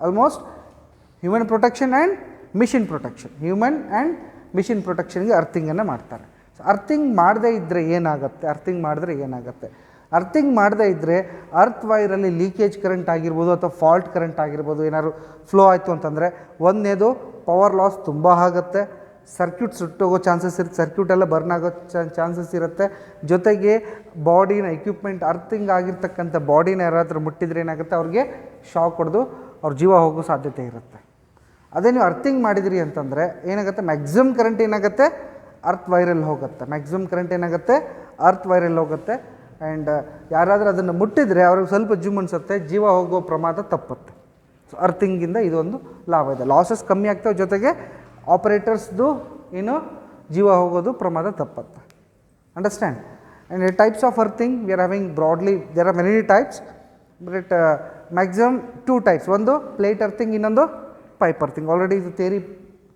Almost human protection and machine protection, human and machine ಪ್ರೊಟೆಕ್ಷನ್ಗೆ ಅರ್ಥಿಂಗನ್ನು ಮಾಡ್ತಾರೆ. ಸೊ ಅರ್ಥಿಂಗ್ ಮಾಡದೇ ಇದ್ದರೆ ಏನಾಗುತ್ತೆ? ಅರ್ಥಿಂಗ್ ಮಾಡದೇ ಇದ್ದರೆ ಅರ್ತ್ ವೈರಲ್ಲಿ ಲೀಕೇಜ್ ಕರೆಂಟ್ ಆಗಿರ್ಬೋದು ಅಥವಾ ಫಾಲ್ಟ್ ಕರೆಂಟ್ ಆಗಿರ್ಬೋದು, ಏನಾದ್ರು ಫ್ಲೋ ಆಯಿತು ಅಂತಂದರೆ ಒಂದೇದು ಪವರ್ ಲಾಸ್ ತುಂಬ ಆಗುತ್ತೆ, ಸರ್ಕ್ಯೂಟ್ ಸುಟ್ಟೋಗೋ ಚಾನ್ಸಸ್ ಇರುತ್ತೆ, ಸರ್ಕ್ಯೂಟ್ ಎಲ್ಲ ಬರ್ನ್ ಆಗೋ ಚಾನ್ಸಸ್ ಇರುತ್ತೆ. ಜೊತೆಗೆ ಬಾಡಿನ ಎಕ್ವಿಪ್ಮೆಂಟ್ ಅರ್ಥಿಂಗ್ ಆಗಿರ್ತಕ್ಕಂಥ ಬಾಡಿನ ಯಾರಾದರೂ ಮುಟ್ಟಿದ್ರೆ ಏನಾಗುತ್ತೆ, ಅವ್ರಿಗೆ ಶಾಕ್ ಹೊಡೆದು ಅವ್ರ ಜೀವ ಹೋಗೋ ಸಾಧ್ಯತೆ ಇರುತ್ತೆ. ಅದೇ ನೀವು ಅರ್ಥಿಂಗ್ ಮಾಡಿದಿರಿ ಅಂತಂದರೆ ಏನಾಗುತ್ತೆ? ಮ್ಯಾಕ್ಸಿಮಮ್ ಕರೆಂಟ್ ಏನಾಗುತ್ತೆ? ಅರ್ತ್ ವೈರಲ್ಲಿ ಹೋಗುತ್ತೆ. ಆ್ಯಂಡ್ ಯಾರಾದರೂ ಅದನ್ನು ಮುಟ್ಟಿದರೆ ಅವ್ರಿಗೆ ಸ್ವಲ್ಪ ಜುಮ್ ಅನಿಸುತ್ತೆ, ಜೀವ ಹೋಗೋ ಪ್ರಮಾದ ತಪ್ಪುತ್ತೆ. ಸೊ ಅರ್ಥಿಂಗಿಂದ ಇದೊಂದು ಲಾಭ ಇದೆ. ಲಾಸಸ್ ಕಮ್ಮಿ ಆಗ್ತವೆ, ಜೊತೆಗೆ ಆಪರೇಟರ್ಸ್ದು ಏನು ಜೀವ ಹೋಗೋದು ಪ್ರಮಾದ ತಪ್ಪುತ್ತೆ. Understand? And types of earthing, we are having broadly, there are many types, but maximum 2 types. ಒಂದು ಪ್ಲೇಟ್ ಅರ್ಥಿಂಗ್, ಇನ್ನೊಂದು ಪೈಪ್ ಅರ್ಥಿಂಗ್. ಆಲ್ರೆಡಿ ಇದು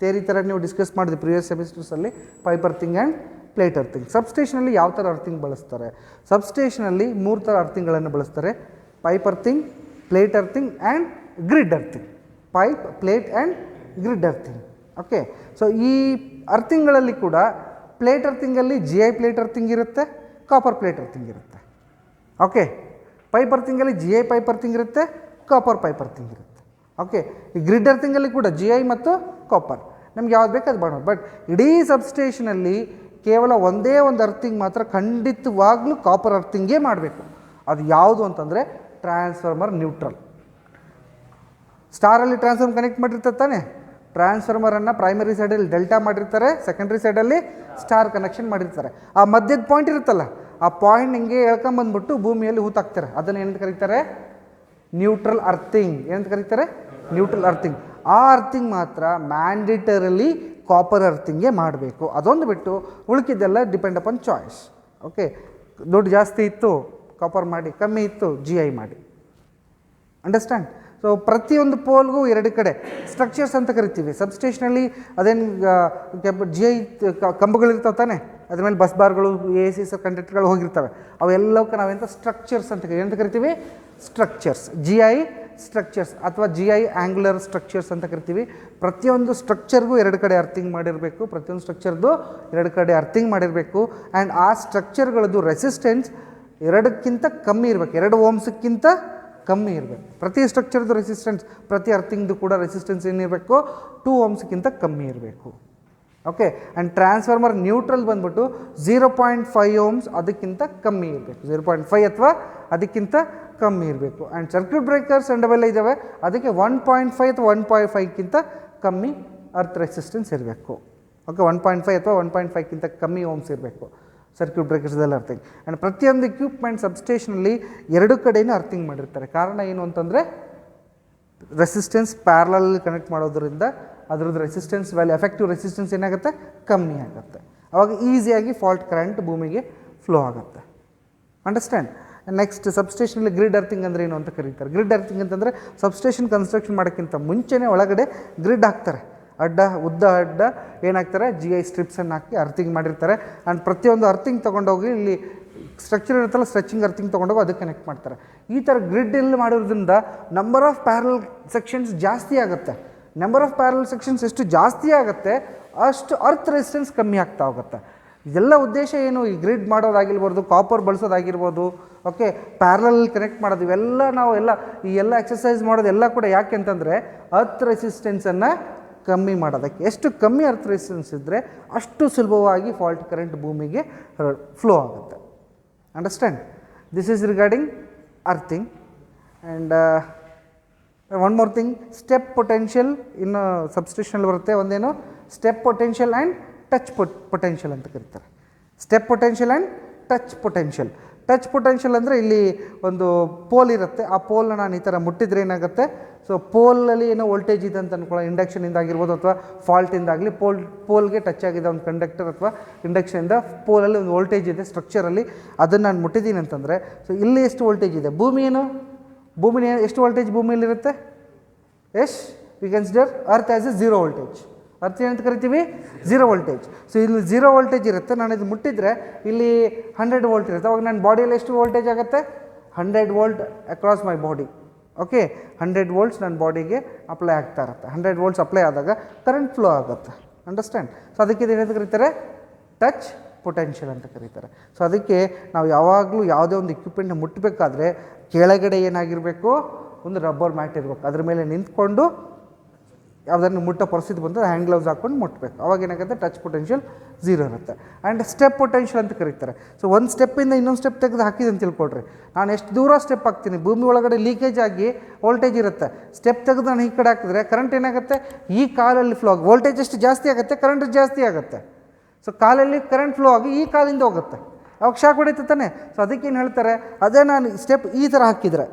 ಥೇರಿ ಥರ ನೀವು ಡಿಸ್ಕಸ್ ಮಾಡಿದ್ರಿ ಪ್ರಿವಿಯಸ್ ಸೆಮಿಸ್ಟರ್ಸಲ್ಲಿ, pipe earthing and plate earthing. ಸಬ್ಸ್ಟೇಷನಲ್ಲಿ ಯಾವ ಥರ ಅರ್ಥಿಂಗ್ ಬಳಸ್ತಾರೆ? ಸಬ್ಸ್ಟೇಷನಲ್ಲಿ 3 ಥರ ಅರ್ಥಿಂಗ್ಗಳನ್ನು ಬಳಸ್ತಾರೆ: pipe earthing, plate earthing and grid earthing. Pipe, plate and grid earthing. Okay, so ಈ ಅರ್ಥಿಂಗ್ಗಳಲ್ಲಿ ಕೂಡ ಪ್ಲೇಟ್ ಅರ್ಥಿಂಗಲ್ಲಿ GI ಪ್ಲೇಟ್ ಅರ್ಥಿಂಗ್ ಇರುತ್ತೆ, ಕಾಪರ್ ಪ್ಲೇಟ್ ಅರ್ಥಿಂಗ್ ಇರುತ್ತೆ. ಓಕೆ, ಪೈಪ್ ಅರ್ಥಿಂಗಲ್ಲಿ GI ಪೈಪ್ ಅರ್ಥಿಂಗ್ ಇರುತ್ತೆ, ಕಾಪರ್ ಪೈಪ್ ಅರ್ಥಿಂಗ್ ಇರುತ್ತೆ. ಓಕೆ, ಈ ಗ್ರಿಡ್ ಅರ್ಥಿಂಗಲ್ಲಿ ಕೂಡ GI ಮತ್ತು ಕಾಪರ್, ನಮ್ಗೆ ಯಾವ್ದು ಬೇಕು ಅದು ಮಾಡೋದು. ಬಟ್ ಇಡೀ ಸಬ್ಸ್ಟೇಷನಲ್ಲಿ ಕೇವಲ ಒಂದೇ ಒಂದು ಅರ್ಥಿಂಗ್ ಮಾತ್ರ ಖಂಡಿತವಾಗ್ಲೂ ಕಾಪರ್ ಅರ್ಥಿಂಗೇ ಮಾಡಬೇಕು. ಅದು ಯಾವುದು ಅಂತಂದರೆ ಟ್ರಾನ್ಸ್ಫಾರ್ಮರ್ ನ್ಯೂಟ್ರಲ್. ಸ್ಟಾರಲ್ಲಿ ಟ್ರಾನ್ಸ್ಫಾರ್ಮರ್ ಕನೆಕ್ಟ್ ಮಾಡಿರ್ತಾರೆ ತಾನೆ, ಟ್ರಾನ್ಸ್ಫಾರ್ಮರನ್ನು ಪ್ರೈಮರಿ ಸೈಡಲ್ಲಿ ಡೆಲ್ಟಾ ಮಾಡಿರ್ತಾರೆ, ಸೆಕೆಂಡ್ರಿ ಸೈಡಲ್ಲಿ ಸ್ಟಾರ್ ಕನೆಕ್ಷನ್ ಮಾಡಿರ್ತಾರೆ. ಆ ಮಧ್ಯದ ಪಾಯಿಂಟ್ ಇರುತ್ತಲ್ಲ, ಆ ಪಾಯಿಂಟ್ ಹಿಂಗೆ ಎಳ್ಕೊಂಬಂದ್ಬಿಟ್ಟು ಭೂಮಿಯಲ್ಲಿ ಹೂತಾಕ್ತಾರೆ. ಅದನ್ನು ಏನಂತ ಕರೀತಾರೆ? Neutral earthing. ಏನಂತ ಕರೀತಾರೆ? Neutral earthing. ಆ ಅರ್ಥಿಂಗ್ ಮಾತ್ರ ಮ್ಯಾಂಡೇಟರಿಲಿ ಕಾಪರ್ ಅರ್ಥಿಂಗೇ ಮಾಡಬೇಕು. ಅದೊಂದು ಬಿಟ್ಟು ಉಳಿಕಿದ್ದೆಲ್ಲ ಡಿಪೆಂಡ್ ಅಪಾನ್ ಚಾಯ್ಸ್. ಓಕೆ, ದುಡ್ಡು ಜಾಸ್ತಿ ಇತ್ತು ಕಾಪರ್ ಮಾಡಿ, ಕಮ್ಮಿ ಇತ್ತು GI ಮಾಡಿ. ಅಂಡರ್ಸ್ಟ್ಯಾಂಡ್? ಸೊ ಪ್ರತಿಯೊಂದು ಪೋಲ್ಗೂ 2 ಕಡೆ ಸ್ಟ್ರಕ್ಚರ್ಸ್ ಅಂತ ಕರಿತೀವಿ. ಸಬ್ಸ್ಟೇಷನಲ್ಲಿ ಅದೇನು GI ಕಂಬಗಳಿರ್ತಾವೆ ತಾನೆ, ಅದ್ರ ಮೇಲೆ ಬಸ್ ಬಾರ್ಗಳು, AC ಕಂಡಕ್ಟರ್ಗಳು ಹೋಗಿರ್ತವೆ. ಅವೆಲ್ಲವಕ್ಕೆ ನಾವೆಂತ ಸ್ಟ್ರಕ್ಚರ್ಸ್ ಅಂತ ಕರಿತೀವಿ? ಸ್ಟ್ರಕ್ಚರ್ಸ್. GI ಸ್ಟ್ರಕ್ಚರ್ಸ್ ಅಥವಾ GI ಆ್ಯಂಗ್ಯುಲರ್ ಸ್ಟ್ರಕ್ಚರ್ಸ್ ಅಂತ ಕರಿತೀವಿ. ಪ್ರತಿಯೊಂದು ಸ್ಟ್ರಕ್ಚರ್ಗೂ 2 ಕಡೆ ಅರ್ಥಿಂಗ್ ಮಾಡಿರಬೇಕು. ಪ್ರತಿಯೊಂದು ಸ್ಟ್ರಕ್ಚರ್ದು 2 ಕಡೆ ಅರ್ಥಿಂಗ್ ಮಾಡಿರಬೇಕು. ಆ್ಯಂಡ್ ಆ ಸ್ಟ್ರಕ್ಚರ್ಗಳದ್ದು ರೆಸಿಸ್ಟೆನ್ಸ್ 2ಕ್ಕಿಂತ ಕಮ್ಮಿ ಇರಬೇಕು, 2 ಓಮ್ಸ್ಕ್ಕಿಂತ ಕಮ್ಮಿ ಇರಬೇಕು. ಪ್ರತಿ ಸ್ಟ್ರಕ್ಚರ್ದು ರೆಸಿಸ್ಟೆನ್ಸ್, ಪ್ರತಿ ಅರ್ಥಿಂಗ್ದು ಕೂಡ ರೆಸಿಸ್ಟೆನ್ಸ್ ಏನಿರಬೇಕು? 2 ಓಮ್ಸ್ಕ್ಕಿಂತ ಕಮ್ಮಿ ಇರಬೇಕು. ಓಕೆ, ಆ್ಯಂಡ್ ಟ್ರಾನ್ಸ್ಫಾರ್ಮರ್ ನ್ಯೂಟ್ರಲ್ ಬಂದ್ಬಿಟ್ಟು 0.5 ಓಮ್ಸ್ ಅದಕ್ಕಿಂತ ಕಮ್ಮಿ ಇರಬೇಕು, 0.5 ಅಥವಾ ಅದಕ್ಕಿಂತ ಕಮ್ಮಿ ಇರಬೇಕು. ಆ್ಯಂಡ್ ಸರ್ಕ್ಯೂಟ್ ಬ್ರೇಕರ್ಸ್ ಅಂಡ್ ಅವೆಲ್ಲ ಇದ್ದಾವೆ, ಅದಕ್ಕೆ 1.5 ಅಥವಾ 1.5ಕ್ಕಿಂತ ಕಮ್ಮಿ ಅರ್ತ್ ರೆಸಿಸ್ಟೆನ್ಸ್ ಇರಬೇಕು. ಓಕೆ, 1.5 ಅಥವಾ 1.5ಕ್ಕಿಂತ ಕಮ್ಮಿ ಓಮ್ಸ್ ಇರಬೇಕು ಸರ್ಕ್ಯೂಟ್ ಬ್ರೇಕರ್ಸ್ದೆಲ್ಲ ಅರ್ಥಿಂಗ್. ಆ್ಯಂಡ್ ಪ್ರತಿಯೊಂದು ಎಕ್ವಿಪ್ಮೆಂಟ್ ಸಬ್ಸ್ಟೇಷನಲ್ಲಿ 2 ಕಡೆಯೂ ಅರ್ಥಿಂಗ್ ಮಾಡಿರ್ತಾರೆ. ಕಾರಣ ಏನು ಅಂತಂದರೆ ರೆಸಿಸ್ಟೆನ್ಸ್ ಪ್ಯಾರಲಲ್ ಕನೆಕ್ಟ್ ಮಾಡೋದ್ರಿಂದ ಅದರದ್ದು ರೆಸಿಸ್ಟೆನ್ಸ್ ವ್ಯಾಲ್ಯೂ, ಎಫೆಕ್ಟಿವ್ ರೆಸಿಸ್ಟೆನ್ಸ್ ಏನಾಗುತ್ತೆ? ಕಮ್ಮಿ ಆಗುತ್ತೆ. ಆವಾಗ ಈಸಿಯಾಗಿ ಫಾಲ್ಟ್ ಕರೆಂಟ್ ಭೂಮಿಗೆ ಫ್ಲೋ ಆಗುತ್ತೆ. ಅಂಡರ್ಸ್ಟ್ಯಾಂಡ್? ನೆಕ್ಸ್ಟ್ ಸಬ್ಸ್ಟೇಷನಲ್ಲಿ ಗ್ರಿಡ್ ಅರ್ಥಿಂಗ್ ಅಂದರೆ ಏನು ಅಂತ ಕರೀತಾರೆ. ಗ್ರಿಡ್ ಅರ್ಥಿಂಗ್ ಅಂತಂದರೆ ಸಬ್ಸ್ಟೇಷನ್ ಕನ್ಸ್ಟ್ರಕ್ಷನ್ ಮಾಡೋಕ್ಕಿಂತ ಮುಂಚೆನೇ ಒಳಗಡೆ ಗ್ರಿಡ್ ಹಾಕ್ತಾರೆ. ಉದ್ದ ಅಡ್ಡ ಏನಾಗ್ತಾರೆ? GI ಸ್ಟ್ರಿಪ್ಸನ್ನು ಹಾಕಿ ಅರ್ಥಿಂಗ್ ಮಾಡಿರ್ತಾರೆ. ಆ್ಯಂಡ್ ಪ್ರತಿಯೊಂದು ಅರ್ಥಿಂಗ್ ತೊಗೊಂಡೋಗಿ ಇಲ್ಲಿ ಸ್ಟ್ರಕ್ಚರ್ ಇರುತ್ತಲ್ಲ, ಸ್ಟ್ರೆಚಿಂಗ್ ಅರ್ಥಿಂಗ್ ತೊಗೊಂಡೋಗಿ ಅದಕ್ಕೆ ಕನೆಕ್ಟ್ ಮಾಡ್ತಾರೆ. ಈ ಥರ ಗ್ರಿಡ್ ಇಲ್ಲಿ ಮಾಡೋದ್ರಿಂದ ನಂಬರ್ ಆಫ್ ಪ್ಯಾರಲ್ ಸೆಕ್ಷನ್ಸ್ ಜಾಸ್ತಿ ಆಗುತ್ತೆ. ನಂಬರ್ ಆಫ್ ಪ್ಯಾರಲ್ ಸೆಕ್ಷನ್ಸ್ ಎಷ್ಟು ಜಾಸ್ತಿ ಆಗುತ್ತೆ ಅಷ್ಟು ಅರ್ತ್ ರೆಸಿಸ್ಟೆನ್ಸ್ ಕಮ್ಮಿ ಆಗ್ತಾ ಹೋಗುತ್ತೆ. ಇದೆಲ್ಲ ಉದ್ದೇಶ ಏನು? ಈ ಗ್ರಿಡ್ ಮಾಡೋದಾಗಿರ್ಬೋದು, ಕಾಪರ್ ಬಳಸೋದಾಗಿರ್ಬೋದು, ಓಕೆ, ಪ್ಯಾರಲಲ್ ಕನೆಕ್ಟ್ ಮಾಡೋದು, ಇವೆಲ್ಲ ನಾವು ಈ ಎಲ್ಲ ಎಕ್ಸಸೈಸ್ ಮಾಡೋದೆಲ್ಲ ಕೂಡ ಯಾಕೆ ಅಂತಂದರೆ ಅರ್ತ್ ರೆಸಿಸ್ಟೆನ್ಸನ್ನು ಕಮ್ಮಿ ಮಾಡೋದಕ್ಕೆ. ಎಷ್ಟು ಕಮ್ಮಿ ಅರ್ತ್ ರೆಸಿಸ್ಟೆನ್ಸ್ ಇದ್ದರೆ ಅಷ್ಟು ಸುಲಭವಾಗಿ ಫಾಲ್ಟ್ ಕರೆಂಟ್ ಭೂಮಿಗೆ ಫ್ಲೋ ಆಗುತ್ತೆ. Understand? This is regarding earthing. And one more thing, step potential ಇನ್ನು ಸಬ್ಸ್ಟೇಷನಲ್ಲಿ ಬರುತ್ತೆ. ಒಂದೇನು? Step potential and touch potential ಅಂತ ಕರೀತಾರೆ. Step potential and touch potential. Touch potential ಅಂದರೆ ಇಲ್ಲಿ ಒಂದು ಪೋಲ್ ಇರುತ್ತೆ, ಆ ಪೋಲ್ನ ನಾನು ಈ ಥರ ಮುಟ್ಟಿದ್ರೆ ಏನಾಗುತ್ತೆ? ಸೊ ಪೋಲಲ್ಲಿ ಏನೋ ವೋಲ್ಟೇಜ್ ಇದೆ ಅಂತ ಅಂದ್ಕೊಳ್ಳೋ, ಇಂಡಕ್ಷನಿಂದ ಆಗಿರ್ಬೋದು ಅಥವಾ ಫಾಲ್ಟಿಂದಾಗಲಿ ಪೋಲ್ಗೆ ಟಚ್ ಆಗಿದೆ ಒಂದು ಕಂಡಕ್ಟರ್ ಅಥವಾ ಇಂಡಕ್ಷನಿಂದ ಪೋಲಲ್ಲಿ ಒಂದು ವೋಲ್ಟೇಜ್ ಇದೆ ಸ್ಟ್ರಕ್ಚರಲ್ಲಿ, ಅದನ್ನು ನಾನು ಮುಟ್ಟಿದ್ದೀನಿ ಅಂತಂದರೆ ಸೊ ಇಲ್ಲಿ ಎಷ್ಟು ವೋಲ್ಟೇಜ್ ಇದೆ? ಭೂಮಿ ಎಷ್ಟು ವೋಲ್ಟೇಜ್ ಭೂಮಿಯಲ್ಲಿರುತ್ತೆ? Yes we consider earth as a 0 voltage. Earth ಏನಂತ ಕರಿತೀವಿ? 0 ವೋಲ್ಟೇಜ್. ಸೊ ಇಲ್ಲಿ 0 ವೋಲ್ಟೇಜ್ ಇರುತ್ತೆ. ನಾನು ಇದು ಮುಟ್ಟಿದರೆ ಇಲ್ಲಿ 100 ವೋಲ್ಟ್ ಇರುತ್ತೆ. ಅವಾಗ ನನ್ನ ಬಾಡಿಯಲ್ಲಿ ಎಷ್ಟು ವೋಲ್ಟೇಜ್ ಆಗುತ್ತೆ? 100 volt across my body. Okay, 100 volts ನನ್ನ ಬಾಡಿಗೆ ಅಪ್ಲೈ ಆಗ್ತಾ ಇರುತ್ತೆ. 100 ವೋಲ್ಟ್ಸ್ ಅಪ್ಲೈ ಆದಾಗ ಕರೆಂಟ್ ಫ್ಲೋ ಆಗುತ್ತೆ. ಅಂಡರ್ಸ್ಟ್ಯಾಂಡ್? ಸೊ ಅದಕ್ಕೆ ಏನಂತ ಕರೀತಾರೆ? ಟಚ್ ಪೊಟೆನ್ಷಿಯಲ್ ಅಂತ ಕರೀತಾರೆ. ಸೊ ಅದಕ್ಕೆ ನಾವು ಯಾವಾಗಲೂ ಯಾವುದೇ ಒಂದು ಎಕ್ವಿಪ್ಮೆಂಟ್ನ ಮುಟ್ಟಬೇಕಾದ್ರೆ ಕೆಳಗಡೆ ಏನಾಗಿರಬೇಕು? ಒಂದು ರಬ್ಬರ್ ಮ್ಯಾಟ್ ಇರಬೇಕು. ಅದ್ರ ಮೇಲೆ ನಿಂತ್ಕೊಂಡು ಯಾವುದನ್ನು ಮುಟ್ಟೋ ಪರಿಸ್ಥಿತಿ ಬಂದರೆ ಹ್ಯಾಂಡ್ ಗ್ಲೌಸ್ ಹಾಕ್ಕೊಂಡು ಮುಟ್ಟಬೇಕು. ಅವಾಗ ಏನಾಗುತ್ತೆ? ಟಚ್ ಪೊಟೆನ್ಷಿಯಲ್ 0 ಇರುತ್ತೆ. ಆ್ಯಂಡ್ ಸ್ಟೆಪ್ ಪೊಟೆನ್ಷಿಯಲ್ ಅಂತ ಕರೀತಾರೆ. ಸೊ ಒಂದು ಸ್ಟೆಪ್ಪಿಂದ ಇನ್ನೊಂದು ಸ್ಟೆಪ್ ತೆಗೆದು ಹಾಕಿದೆ ಅಂತ ತಿಳ್ಕೊಳ್ರಿ. ನಾನು ಎಷ್ಟು ದೂರ ಸ್ಟೆಪ್ ಹಾಕ್ತೀನಿ, ಭೂಮಿ ಒಳಗಡೆ ಲೀಕೇಜ್ ಆಗಿ ವೋಲ್ಟೇಜ್ ಇರುತ್ತೆ. ಸ್ಟೆಪ್ ತೆಗೆದು ನಾನು ಈ ಕಡೆ ಹಾಕಿದ್ರೆ ಕರೆಂಟ್ ಏನಾಗುತ್ತೆ? ಈ ಕಾಲಲ್ಲಿ ಫ್ಲೋ ಆಗಿ ವೋಲ್ಟೇಜ್ ಎಷ್ಟು ಜಾಸ್ತಿ ಆಗುತ್ತೆ, ಕರೆಂಟ್ ಜಾಸ್ತಿ ಆಗುತ್ತೆ. ಸೊ ಕಾಲಲ್ಲಿ ಕರೆಂಟ್ ಫ್ಲೋ ಆಗಿ ಈ ಕಾಲಿಂದ ಹೋಗುತ್ತೆ, ಅವಾಗ ಶಾಕ್ ಹೊಡಿತೆ ತಾನೆ. ಸೊ ಅದಕ್ಕೇನು ಹೇಳ್ತಾರೆ? ಅದೇ ನಾನು ಸ್ಟೆಪ್ ಈ ಥರ ಹಾಕಿದರೆ,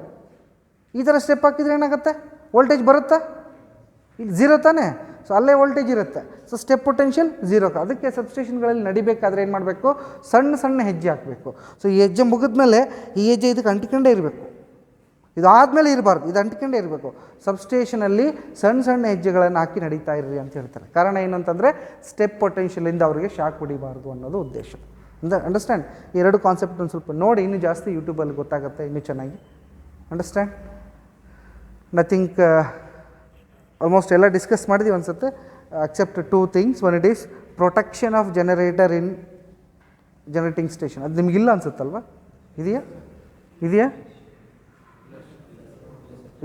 ಈ ಥರ ಸ್ಟೆಪ್ ಹಾಕಿದರೆ ಏನಾಗುತ್ತೆ? ವೋಲ್ಟೇಜ್ ಬರುತ್ತಾ? ಇಲ್ಲಿ 0 ತಾನೆ. ಸೊ ಅಲ್ಲೇ ವೋಲ್ಟೇಜ್ ಇರುತ್ತೆ. So step potential 0. ಅದಕ್ಕೆ ಸಬ್ಸ್ಟೇಷನ್ಗಳಲ್ಲಿ ನಡಿಬೇಕಾದ್ರೆ ಏನು ಮಾಡಬೇಕು, ಸಣ್ಣ ಸಣ್ಣ ಹೆಜ್ಜೆ ಹಾಕಬೇಕು. ಸೊ ಈ ಹೆಜ್ಜೆ ಮುಗಿದ್ಮೇಲೆ ಈ ಹೆಜ್ಜೆ ಇದಕ್ಕೆ ಅಂಟಿಕೊಂಡೇ ಇರಬೇಕು, ಇದಾದಮೇಲೆ ಇರಬಾರ್ದು, ಇದು ಅಂಟ್ಕೊಂಡೇ ಇರಬೇಕು. ಸಬ್ಸ್ಟೇಷನಲ್ಲಿ ಸಣ್ಣ ಸಣ್ಣ ಹೆಜ್ಜೆಗಳನ್ನು ಹಾಕಿ ನಡೀತಾ ಇರ್ರಿ ಅಂತ ಹೇಳ್ತಾರೆ. ಕಾರಣ ಏನು ಅಂತಂದರೆ ಸ್ಟೆಪ್ ಪೊಟೆನ್ಷಿಯಲಿಂದ ಅವರಿಗೆ ಶಾಕ್ ಹೊಡಿಬಾರ್ದು ಅನ್ನೋದು ಉದ್ದೇಶ. ಅಂಡರ್ಸ್ಟ್ಯಾಂಡ್? ಈ ಎರಡು ಕಾನ್ಸೆಪ್ಟ್ ಒಂದು ಸ್ವಲ್ಪ ನೋಡಿ, ಇನ್ನೂ ಜಾಸ್ತಿ ಯೂಟ್ಯೂಬಲ್ಲಿ ಗೊತ್ತಾಗುತ್ತೆ ಇನ್ನೂ ಚೆನ್ನಾಗಿ. ಅಂಡರ್ಸ್ಟ್ಯಾಂಡ್? ನಥಿಂಗ್, ಆಲ್ಮೋಸ್ಟ್ ಎಲ್ಲ ಡಿಸ್ಕಸ್ ಮಾಡಿದ್ದೀವಿ ಅನ್ಸುತ್ತೆ, accept 2 things. One it is protection of generator in generating station. ಅದು ನಿಮಗಿಲ್ಲ ಅನ್ಸುತ್ತಲ್ವ? ಇದೆಯಾ?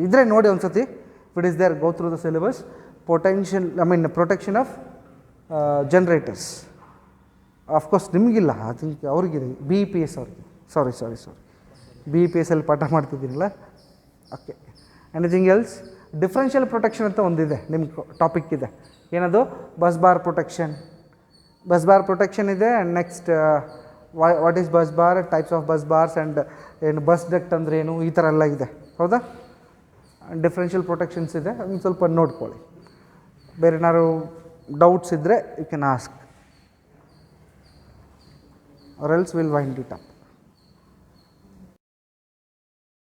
ಇದ್ರೆ ನೋಡಿ ಒಂದು ಸತಿ. It is there, go through the syllabus. Protection of generators. Of course ನಿಮಗಿಲ್ಲ, ಐ ಥಿಂಕ್ ಅವ್ರಿಗಿದೆ, BEPS ಅವ್ರಿಗೆ. ಸಾರಿ BEPS ಅಲ್ಲಿ ಪಾಠ ಮಾಡ್ತಿದ್ದೀನಲ್ಲ. Okay, anything else? Differential protection ಅಂತ ಒಂದಿದೆ, ನಿಮ್ಮ ಟಾಪಿಕ್ ಇದೆ. ಏನದು? ಬಸ್ ಬಾರ್ ಪ್ರೊಟೆಕ್ಷನ್ ಇದೆ. And next what is bus bar, types of bus bars, and ಏನು ಬಸ್ ಡಕ್ಟ್ ಅಂದರೆ ಏನು, ಈ ಥರ ಎಲ್ಲ ಇದೆ. ಹೌದಾ? ಡಿಫ್ರೆನ್ಷಿಯಲ್ ಪ್ರೊಟೆಕ್ಷನ್ಸ್ ಇದೆ, ಒಂದು ಸ್ವಲ್ಪ ನೋಡ್ಕೊಳ್ಳಿ. ಬೇರೆ ಏನಾದ್ರು ಡೌಟ್ಸ್ ಇದ್ದರೆ you can ask, or else we'll wind it up.